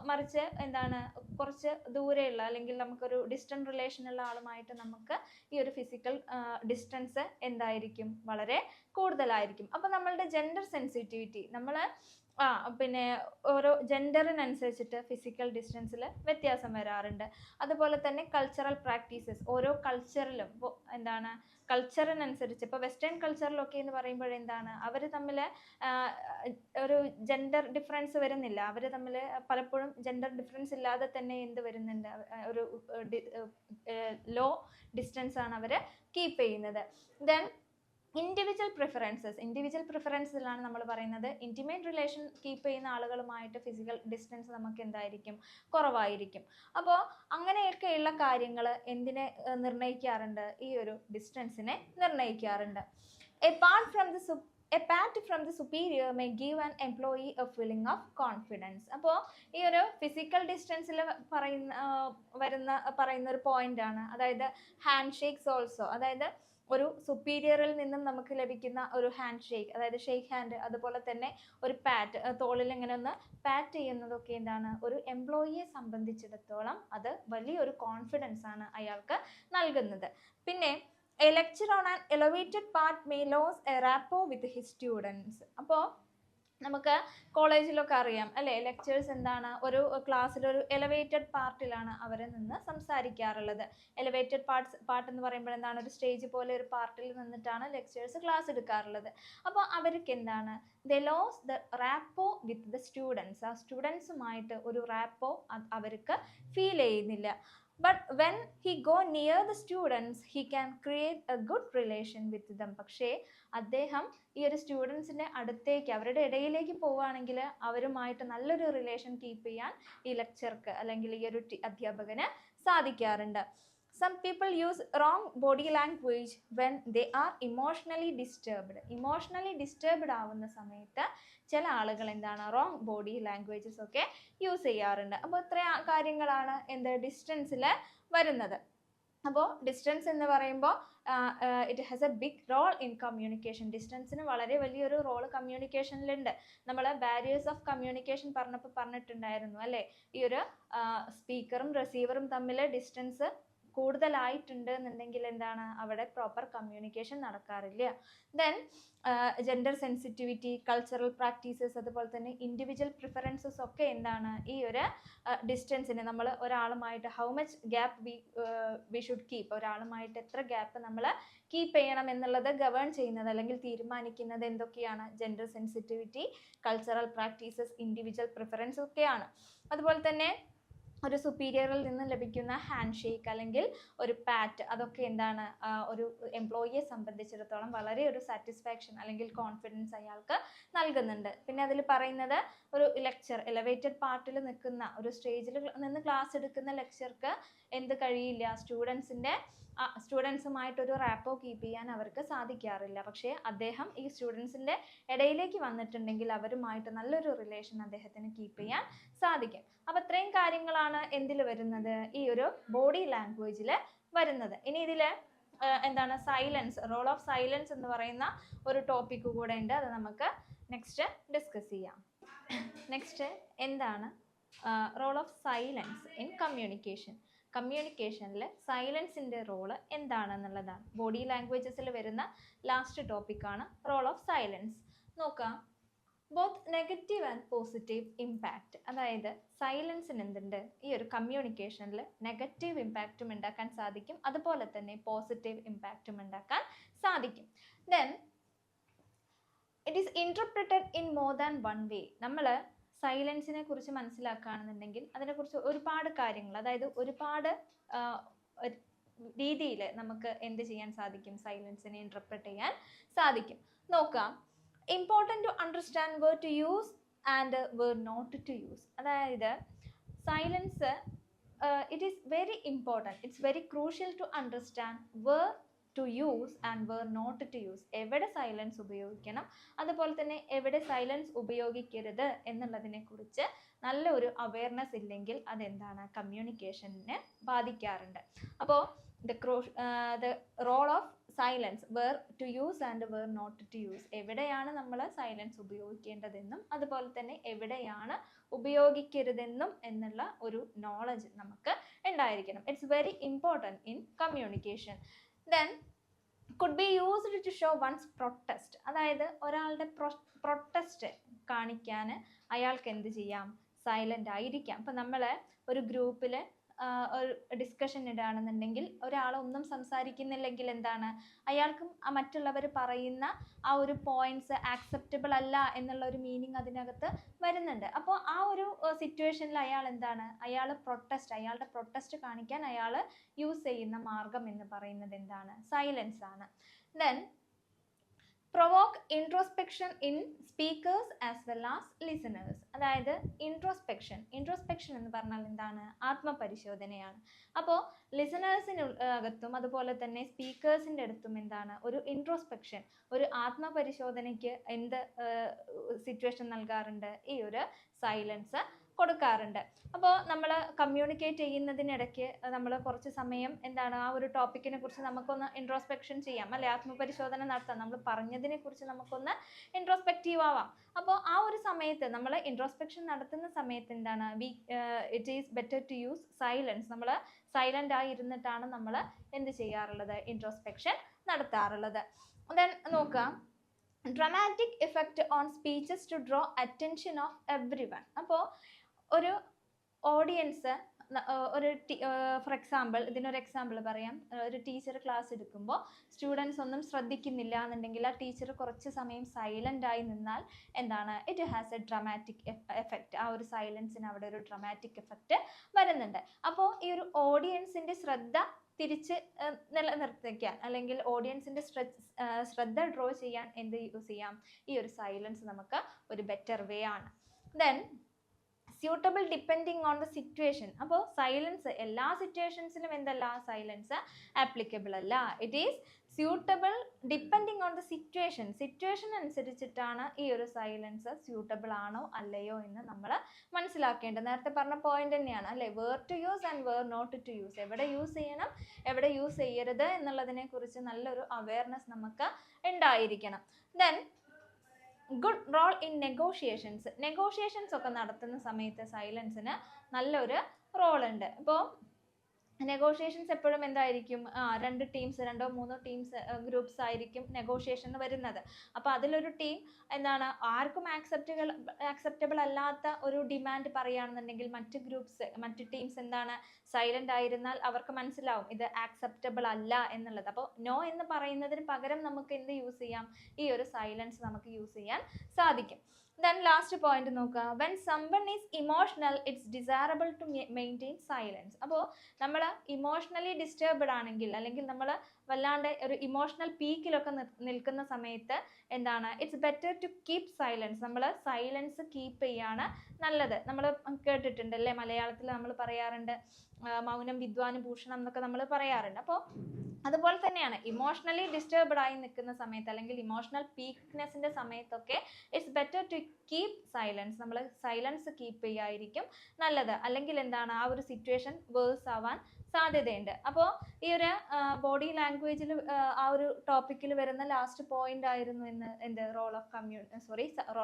മറിച്ച് എന്താണ് കുറച്ച് ദൂരെയുള്ള അല്ലെങ്കിൽ നമുക്കൊരു ഡിസ്റ്റൻറ്റ് റിലേഷനുള്ള ആളുമായിട്ട് നമുക്ക് ഈ ഒരു ഫിസിക്കൽ ഡിസ്റ്റൻസ് എന്തായിരിക്കും, വളരെ കൂടുതലായിരിക്കും. അപ്പോൾ നമ്മളുടെ ജെൻഡർ സെൻസിറ്റിവിറ്റി നമ്മൾ പിന്നെ ഓരോ ജെൻഡറിനനുസരിച്ചിട്ട് ഫിസിക്കൽ ഡിസ്റ്റൻസിൽ വ്യത്യാസം വരാറുണ്ട്. അതുപോലെ തന്നെ കൾച്ചറൽ പ്രാക്ടീസസ്, ഓരോ കൾച്ചറിലും എന്താണ് കൾച്ചറിനനുസരിച്ച് ഇപ്പോൾ വെസ്റ്റേൺ കൾച്ചറിലൊക്കെ എന്ന് പറയുമ്പോൾ എന്താണ് അവർ തമ്മിൽ ഒരു ജെൻഡർ ഡിഫറൻസ് വരുന്നില്ല. അവർ തമ്മിൽ പലപ്പോഴും ജെൻഡർ ഡിഫറൻസ് ഇല്ലാതെ തന്നെ എന്ത് വരുന്നുണ്ട്, ഒരു ലോ ഡിസ്റ്റൻസ് ആണ് അവർ കീപ്പ് ചെയ്യുന്നത്. ദെൻ ഇൻഡിവിജ്വൽ പ്രിഫറൻസിലാണ് നമ്മൾ പറയുന്നത് ഇൻറ്റിമേറ്റ് റിലേഷൻ കീപ്പ് ചെയ്യുന്ന ആളുകളുമായിട്ട് ഫിസിക്കൽ ഡിസ്റ്റൻസ് നമുക്ക് എന്തായിരിക്കും, കുറവായിരിക്കും. അപ്പോൾ അങ്ങനെയൊക്കെയുള്ള കാര്യങ്ങൾ എന്തിനെ നിർണ്ണയിക്കാറുണ്ട്, ഈ ഒരു ഡിസ്റ്റൻസിനെ നിർണ്ണയിക്കാറുണ്ട്. A pat from the superior may give an employee a feeling of confidence. അപ്പോൾ ഈ ഒരു ഫിസിക്കൽ ഡിസ്റ്റൻസിൽ പറയുന്ന ഒരു പോയിന്റ് ആണ്, അതായത് ഹാൻഡ് ഷേക്സ് ഓൾസോ, അതായത് ഒരു സുപ്പീരിയറിൽ നിന്നും നമുക്ക് ലഭിക്കുന്ന ഒരു ഹാൻഡ് ഷേക്ക്, അതായത് ഷേക്ക് ഹാൻഡ്, അതുപോലെ തന്നെ ഒരു പാറ്റ്, തോളിൽ ഇങ്ങനെ ഒന്ന് പാറ്റ് ചെയ്യുന്നതൊക്കെ എന്താണ്, ഒരു എംപ്ലോയിയെ സംബന്ധിച്ചിടത്തോളം അത് വലിയൊരു കോൺഫിഡൻസ് ആണ് അയാൾക്ക് നൽകുന്നത്. പിന്നെ a lecturer on an elevated part may lose a rapport with his students. അപ്പോൾ നമുക്ക് കോളേജിലൊക്കെ അറിയാം അല്ലേ, ലെക്ചേഴ്സ് എന്താണ് ഒരു ക്ലാസ്സിൽ ഒരു എലവേറ്റഡ് പാർട്ടിലാണ് അവർ നിന്ന് സംസാരിക്കാറുള്ളത്. എലവേറ്റഡ് പാർട്ട് എന്ന് പറയുമ്പോൾ എന്താണ്, ഒരു സ്റ്റേജ് പോലെ ഒരു പാർട്ടിൽ നിന്നിട്ടാണ് ലെക്ചേഴ്സ് ക്ലാസ് എടുക്കാറുള്ളത്. അപ്പോൾ അവർക്ക് എന്താണ്, they lose the rapport with the students, ആ സ്റ്റുഡൻസുമായിട്ട് ഒരു റാപ്പോ അവർക്ക് ഫീൽ ചെയ്യുന്നില്ല. But when he go near the students, he can create a good relation with them. പക്ഷേ അദ്ദേഹം ഈ ഒരു സ്റ്റുഡൻസിൻ്റെ അടുത്തേക്ക്, അവരുടെ ഇടയിലേക്ക് പോവുകയാണെങ്കിൽ അവരുമായിട്ട് നല്ലൊരു റിലേഷൻ കീപ്പ് ചെയ്യാൻ ഈ ലെക്ചർക്ക് അല്ലെങ്കിൽ ഈ ഒരു അധ്യാപകന് സാധിക്കാറുണ്ട്. Some people use wrong body language when they are emotionally disturbed. Emotionally disturbed ആവുന്ന സമയത്ത് ചില ആളുകൾ എന്താണ് റോങ് ബോഡി ലാംഗ്വേജസ് ഒക്കെ യൂസ് ചെയ്യാറുണ്ട്. അപ്പോൾ ഇത്ര കാര്യങ്ങളാണ് എന്ത് ഡിസ്റ്റൻസിൽ വരുന്നത്. അപ്പോൾ ഡിസ്റ്റൻസ് എന്ന് പറയുമ്പോൾ it has a big role in communication. ഡിസ്റ്റൻസിന് വളരെ വലിയൊരു റോൾ കമ്മ്യൂണിക്കേഷനിലുണ്ട്. നമ്മൾ ബാരിയേഴ്സ് ഓഫ് കമ്മ്യൂണിക്കേഷൻ പറഞ്ഞിട്ടുണ്ടായിരുന്നു അല്ലേ, ഈ ഒരു സ്പീക്കറും റിസീവറും തമ്മിൽ ഡിസ്റ്റൻസ് കൂടുതലായിട്ടുണ്ട് എന്നുണ്ടെങ്കിൽ എന്താണ്, അവിടെ പ്രോപ്പർ കമ്മ്യൂണിക്കേഷൻ നടക്കാറില്ല. Then gender sensitivity, cultural practices, അതുപോലെ തന്നെ ഇൻഡിവിജ്വൽ പ്രിഫറൻസസ് ഒക്കെ എന്താണ് ഈ ഒരു ഡിസ്റ്റൻസിന് നമ്മൾ ഒരാളുമായിട്ട് how much gap we should keep, ഒരാളുമായിട്ട് എത്ര ഗ്യാപ്പ് നമ്മൾ കീപ്പ് ചെയ്യണം എന്നുള്ളത് ഗവേൺ ചെയ്യുന്നത് അല്ലെങ്കിൽ തീരുമാനിക്കുന്നത് എന്തൊക്കെയാണ്, gender sensitivity, cultural practices, individual preference ഒക്കെയാണ്. അതുപോലെ തന്നെ ഒരു സുപ്പീരിയറിൽ നിന്ന് ലഭിക്കുന്ന ഹാൻഡ് ഷേക്ക് അല്ലെങ്കിൽ ഒരു പാറ്റ്, അതൊക്കെ എന്താണ് ഒരു എംപ്ലോയിയെ സംബന്ധിച്ചിടത്തോളം വളരെ ഒരു സാറ്റിസ്ഫാക്ഷൻ അല്ലെങ്കിൽ കോൺഫിഡൻസ് അയാൾക്ക് നൽകുന്നുണ്ട്. പിന്നെ അതിൽ പറയുന്നത് ഒരു ലെക്ചർ എലവേറ്റഡ് പാർട്ടിൽ നിൽക്കുന്ന ഒരു സ്റ്റേജിൽ നിന്ന് ക്ലാസ് എടുക്കുന്ന ലെക്ചർക്ക് എന്ത് കഴിയില്ല, സ്റ്റുഡൻസുമായിട്ടൊരു റാപ്പോ കീപ്പ് ചെയ്യാൻ അവർക്ക് സാധിക്കാറില്ല. പക്ഷേ അദ്ദേഹം ഈ സ്റ്റുഡൻസിൻ്റെ ഇടയിലേക്ക് വന്നിട്ടുണ്ടെങ്കിൽ അവരുമായിട്ട് നല്ലൊരു റിലേഷൻ അദ്ദേഹത്തിന് കീപ്പ് ചെയ്യാൻ സാധിക്കും. അപ്പോൾ ഇത്രയും കാര്യങ്ങളാണ് എന്തിൽ വരുന്നത്, ഈ ഒരു ബോഡി ലാംഗ്വേജിൽ വരുന്നത്. ഇനി ഇതിൽ എന്താണ് സൈലൻസ്, റോൾ ഓഫ് സൈലൻസ് എന്ന് പറയുന്ന ഒരു ടോപ്പിക്ക് കൂടെ ഉണ്ട്, അത് നമുക്ക് നെക്സ്റ്റ് ഡിസ്കസ് ചെയ്യാം. നെക്സ്റ്റ് എന്താണ് role of silence in communication. കമ്മ്യൂണിക്കേഷനിൽ സൈലൻസിൻ്റെ റോള് എന്താണെന്നുള്ളതാണ് ബോഡി ലാംഗ്വേജസിൽ വരുന്ന ലാസ്റ്റ് ടോപ്പിക്കാണ് റോൾ ഓഫ് സൈലൻസ്. നോക്കാം, both negative and positive impact. അതായത് സൈലൻസിന് എന്തുണ്ട്, ഈ ഒരു കമ്മ്യൂണിക്കേഷനിൽ നെഗറ്റീവ് ഇമ്പാക്റ്റും ഉണ്ടാക്കാൻ സാധിക്കും, അതുപോലെ തന്നെ പോസിറ്റീവ് ഇമ്പാക്റ്റും ഉണ്ടാക്കാൻ സാധിക്കും. Then it is interpreted in more than one way. നമ്മൾ സൈലൻസിനെ കുറിച്ച് മനസ്സിലാക്കുകയാണെന്നുണ്ടെങ്കിൽ അതിനെക്കുറിച്ച് ഒരുപാട് കാര്യങ്ങൾ, അതായത് ഒരുപാട് രീതിയിൽ നമുക്ക് എന്ത് ചെയ്യാൻ സാധിക്കും, സൈലൻസിനെ ഇൻറ്റർപ്രറ്റ് ചെയ്യാൻ സാധിക്കും. നോക്കാം, important to understand where to use and where not to use. അതായത് silence it is very important, it's very crucial to understand where to use and where not to use. എവിടെ സൈലൻസ് ഉപയോഗിക്കണം, അതുപോലെ തന്നെ എവിടെ silence ഉപയോഗിക്കരുത് എന്നുള്ളതിനെ കുറിച്ച് നല്ല ഒരു അവയർനെസ് ഇല്ലെങ്കിൽ അതെന്താണ് കമ്മ്യൂണിക്കേഷനെ ബാധിക്കാറുണ്ട്. അപ്പോൾ the role of silence, where to use and where not to use, എവിടെയാണ് നമ്മൾ സൈലൻസ് ഉപയോഗിക്കേണ്ടതെന്നും അതുപോലെ തന്നെ എവിടെയാണ് ഉപയോഗിക്കരുതെന്നും എന്നുള്ള ഒരു നോളജ് നമുക്ക് ഉണ്ടായിരിക്കണം. It's very important in communication. Then could be used to show one's protest, അതായത് ഒരാളുടെ പ്രൊട്ടസ്റ്റ് കാണിക്കാൻ അയാൾക്ക് എന്ത് ചെയ്യാം, സൈലൻ്റ് ആയിരിക്കാം. ഇപ്പം നമ്മൾ ഒരു ഗ്രൂപ്പിൽ ഒരു ഡിസ്കഷൻ ഇടുകയാണെന്നുണ്ടെങ്കിൽ ഒരാളൊന്നും സംസാരിക്കുന്നില്ലെങ്കിൽ എന്താണ്, അയാൾക്കും മറ്റുള്ളവർ പറയുന്ന ആ ഒരു പോയിന്റ്സ് ആക്സെപ്റ്റബിൾ അല്ല എന്നുള്ള ഒരു മീനിങ് അതിനകത്ത് വരുന്നുണ്ട്. അപ്പോൾ ആ ഒരു സിറ്റുവേഷനിൽ അയാൾ എന്താണ്, അയാളുടെ പ്രൊട്ടസ്റ്റ് കാണിക്കാൻ അയാൾ യൂസ് ചെയ്യുന്ന മാർഗം എന്ന് പറയുന്നത് എന്താണ്, സൈലൻസ് ആണ്. Then provoke introspection in speakers as well as listeners, അതായത് ഇൻട്രോസ്പെക്ഷൻ എന്ന് പറഞ്ഞാൽ എന്താണ്, ആത്മപരിശോധനയാണ്. അപ്പോൾ ലിസണേഴ്സിന് അകത്തും അതുപോലെ തന്നെ സ്പീക്കേഴ്സിൻ്റെ അടുത്തും എന്താണ്, ഒരു ഇൻട്രോസ്പെക്ഷൻ, ഒരു ആത്മപരിശോധനയ്ക്ക് എന്ത് സിറ്റുവേഷൻ നൽകാറുണ്ട്, ഈ ഒരു സൈലൻസ് കൊടുക്കാറുണ്ട്. അപ്പോൾ നമ്മൾ കമ്മ്യൂണിക്കേറ്റ് ചെയ്യുന്നതിനിടയ്ക്ക് നമ്മൾ കുറച്ച് സമയം എന്താണ്, ആ ഒരു ടോപ്പിക്കിനെ കുറിച്ച് നമുക്കൊന്ന് ഇൻട്രോസ്പെക്ഷൻ ചെയ്യാം, അല്ലെ, ആത്മപരിശോധന നടത്താം, നമ്മൾ പറഞ്ഞതിനെ കുറിച്ച് നമുക്കൊന്ന് ഇൻട്രോസ്പെക്റ്റീവ് ആവാം. അപ്പോൾ ആ ഒരു സമയത്ത് നമ്മൾ ഇൻട്രോസ്പെക്ഷൻ നടത്തുന്ന സമയത്ത് എന്താണ്, it is better to use silence, നമ്മൾ സൈലൻ്റ് ആയി ഇരുന്നിട്ടാണ് നമ്മൾ എന്ത് ചെയ്യാറുള്ളത്, ഇൻട്രോസ്പെക്ഷൻ നടത്താറുള്ളത്. ദെൻ നോക്കുക, dramatic effect on speeches to draw attention of everyone. അപ്പോൾ ഒരു ഓഡിയൻസ്, ഒരു ഫോർ എക്സാമ്പിൾ, ഇതിനൊരു എക്സാമ്പിൾ പറയാം, ഒരു ടീച്ചർ ക്ലാസ് എടുക്കുമ്പോൾ സ്റ്റുഡൻസ് ഒന്നും ശ്രദ്ധിക്കുന്നില്ല എന്നുണ്ടെങ്കിൽ ആ ടീച്ചർ കുറച്ച് സമയം സൈലൻ്റ് ആയി നിന്നാൽ എന്താണ്, it has A dramatic effect, ആ ഒരു സൈലൻസിന് അവിടെ ഒരു ഡ്രമാറ്റിക് എഫക്റ്റ് വരുന്നുണ്ട്. അപ്പോൾ ഈ ഒരു ഓഡിയൻസിൻ്റെ ശ്രദ്ധ തിരിച്ച് നിലനിർത്തിക്കാൻ, അല്ലെങ്കിൽ ഓഡിയൻസിൻ്റെ ശ്രദ്ധ ഡ്രോ ചെയ്യാൻ എന്ത് യൂസ് ചെയ്യാം, ഈ ഒരു സൈലൻസ് നമുക്ക് ഒരു ബെറ്റർ വേ ആണ്. Then suitable depending on the situation. അപ്പോൾ സൈലൻസ് എല്ലാ സിറ്റുവേഷൻസിലും എന്തല്ല, സൈലൻസ് ആപ്ലിക്കബിൾ അല്ല. It is suitable depending on the situation അനുസരിച്ചിട്ടാണ് ഈ ഒരു സൈലൻസ് സ്യൂട്ടബിൾ ആണോ അല്ലയോ എന്ന് നമ്മൾ മനസ്സിലാക്കേണ്ടത്. നേരത്തെ പറഞ്ഞ പോയിന്റ് തന്നെയാണ് അല്ലേ, where to use and where not to use, എവിടെ യൂസ് ചെയ്യണം എവിടെ യൂസ് ചെയ്യരുത് എന്നുള്ളതിനെ കുറിച്ച് നല്ലൊരു അവയർനെസ് നമുക്ക് ഉണ്ടായിരിക്കണം. Then good role in negotiations ഒക്കെ നടത്തുന്ന സമയത്ത് സൈലൻസിന് നല്ലൊരു റോൾ ഉണ്ട്. ഇപ്പോൾ നെഗോഷിയേഷൻസ് എപ്പോഴും എന്തായിരിക്കും, രണ്ടോ മൂന്നോ ഗ്രൂപ്പ്സ് ആയിരിക്കും നെഗോഷിയേഷന് വരുന്നത്. അപ്പോൾ അതിലൊരു ടീം എന്താണ്, ആർക്കും ആക്സെപ്റ്റബിൾ അല്ലാത്ത ഒരു ഡിമാൻഡ് പറയുകയാണെന്നുണ്ടെങ്കിൽ മറ്റ് ടീംസ് എന്താണ്, സൈലൻ്റ് ആയിരുന്നാൽ അവർക്ക് മനസ്സിലാവും ഇത് ആക്സെപ്റ്റബിൾ അല്ല എന്നുള്ളത്. അപ്പോൾ നോ എന്ന് പറയുന്നതിന് പകരം നമുക്ക് എന്ത് യൂസ് ചെയ്യാം, ഈ ഒരു സൈലൻസ് നമുക്ക് യൂസ് ചെയ്യാൻ സാധിക്കും. Then last point നോക്കുക, when someone is emotional it's desirable to maintain silence. അപ്പോൾ നമ്മൾ ഇമോഷണലി ഡിസ്റ്റർബ്ഡ് ആണെങ്കിൽ, അല്ലെങ്കിൽ നമ്മൾ വല്ലാണ്ട് ഒരു ഇമോഷണൽ പീക്കിലൊക്കെ നിൽക്കുന്ന സമയത്ത് എന്താണ്, it's better to keep silence, നമ്മൾ സൈലൻസ് കീപ്പ് ചെയ്യാണ് നല്ലത്. നമ്മൾ കേട്ടിട്ടുണ്ട് അല്ലേ, മലയാളത്തിൽ നമ്മൾ പറയാറുണ്ട് മൗനം വിദ്വാന് ഭൂഷണം എന്നൊക്കെ നമ്മൾ പറയാറുണ്ട്. അപ്പോൾ അതുപോലെ തന്നെയാണ് ഇമോഷണലി ഡിസ്റ്റർബ്ഡ് ആയി നിൽക്കുന്ന സമയത്ത്, അല്ലെങ്കിൽ ഇമോഷണൽ പീക്ക്നെസ്സിൻ്റെ സമയത്തൊക്കെ it's better to keep silence, നമ്മൾ സൈലൻസ് കീപ്പ് ചെയ്യായിരിക്കും നല്ലത്. അല്ലെങ്കിൽ എന്താണ്, ആ ഒരു സിറ്റുവേഷൻ വേഴ്സ് ആവാൻ സാധ്യതയുണ്ട്. അപ്പോൾ ഈ ഒരു ബോഡി ലാംഗ്വേജിൽ ആ ഒരു ടോപ്പിക്കിൽ വരുന്ന ലാസ്റ്റ് പോയിന്റ് ആയിരുന്നു എന്ത്, role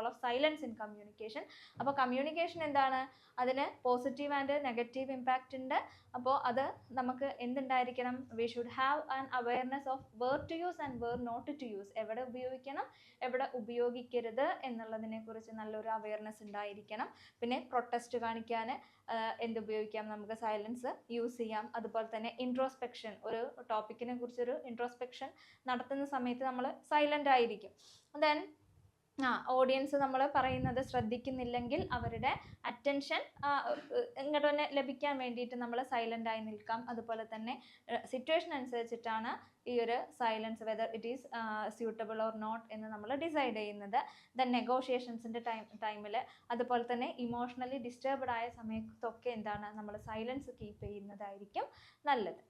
of silence in communication. അപ്പോൾ കമ്മ്യൂണിക്കേഷൻ എന്താണ്, അതിന് പോസിറ്റീവ് ആൻഡ് നെഗറ്റീവ് ഇമ്പാക്റ്റ് ഉണ്ട്. അപ്പോൾ അത് നമുക്ക് എന്തുണ്ടായിരിക്കണം, we should have an awareness of where to use and where not to use, എവിടെ ഉപയോഗിക്കണം എവിടെ ഉപയോഗിക്കരുത് എന്നുള്ളതിനെ കുറിച്ച് നല്ലൊരു അവയർനെസ് ഉണ്ടായിരിക്കണം. പിന്നെ പ്രൊട്ടസ്റ്റ് കാണിക്കാൻ എന്തുപയോഗിക്കാം, നമുക്ക് സൈലൻസ് യൂസ് ചെയ്യാം. അതുപോലെ തന്നെ ഇൻട്രോസ്പെക്ഷൻ, ഒരു ടോപ്പിക്കിനെ കുറിച്ചൊരു ഇൻട്രോസ്പെക്ഷൻ നടത്തുന്ന സമയത്ത് നമ്മൾ സൈലൻ്റ് ആയിരിക്കും. ദെൻ ഓഡിയൻസ് നമ്മൾ പറയുന്നത് ശ്രദ്ധിക്കുന്നില്ലെങ്കിൽ അവരുടെ അറ്റൻഷൻ ഇങ്ങോട്ട് തന്നെ ലഭിക്കാൻ വേണ്ടിയിട്ട് നമ്മൾ സൈലൻ്റ് ആയി നിൽക്കാം. അതുപോലെ തന്നെ സിറ്റുവേഷൻ അനുസരിച്ചിട്ടാണ് ഈ ഒരു silence whether it is suitable or not എന്ന് നമ്മൾ ഡിസൈഡ് ചെയ്യുന്നത്. ദെൻ നെഗോഷിയേഷൻസിൻ്റെ ടൈമിൽ അതുപോലെ തന്നെ ഇമോഷണലി ഡിസ്റ്റർബ്ഡ് ആയ സമയത്തൊക്കെ എന്താണ്, നമ്മൾ സൈലൻസ് കീപ്പ് ചെയ്യുന്നതായിരിക്കും നല്ലത്.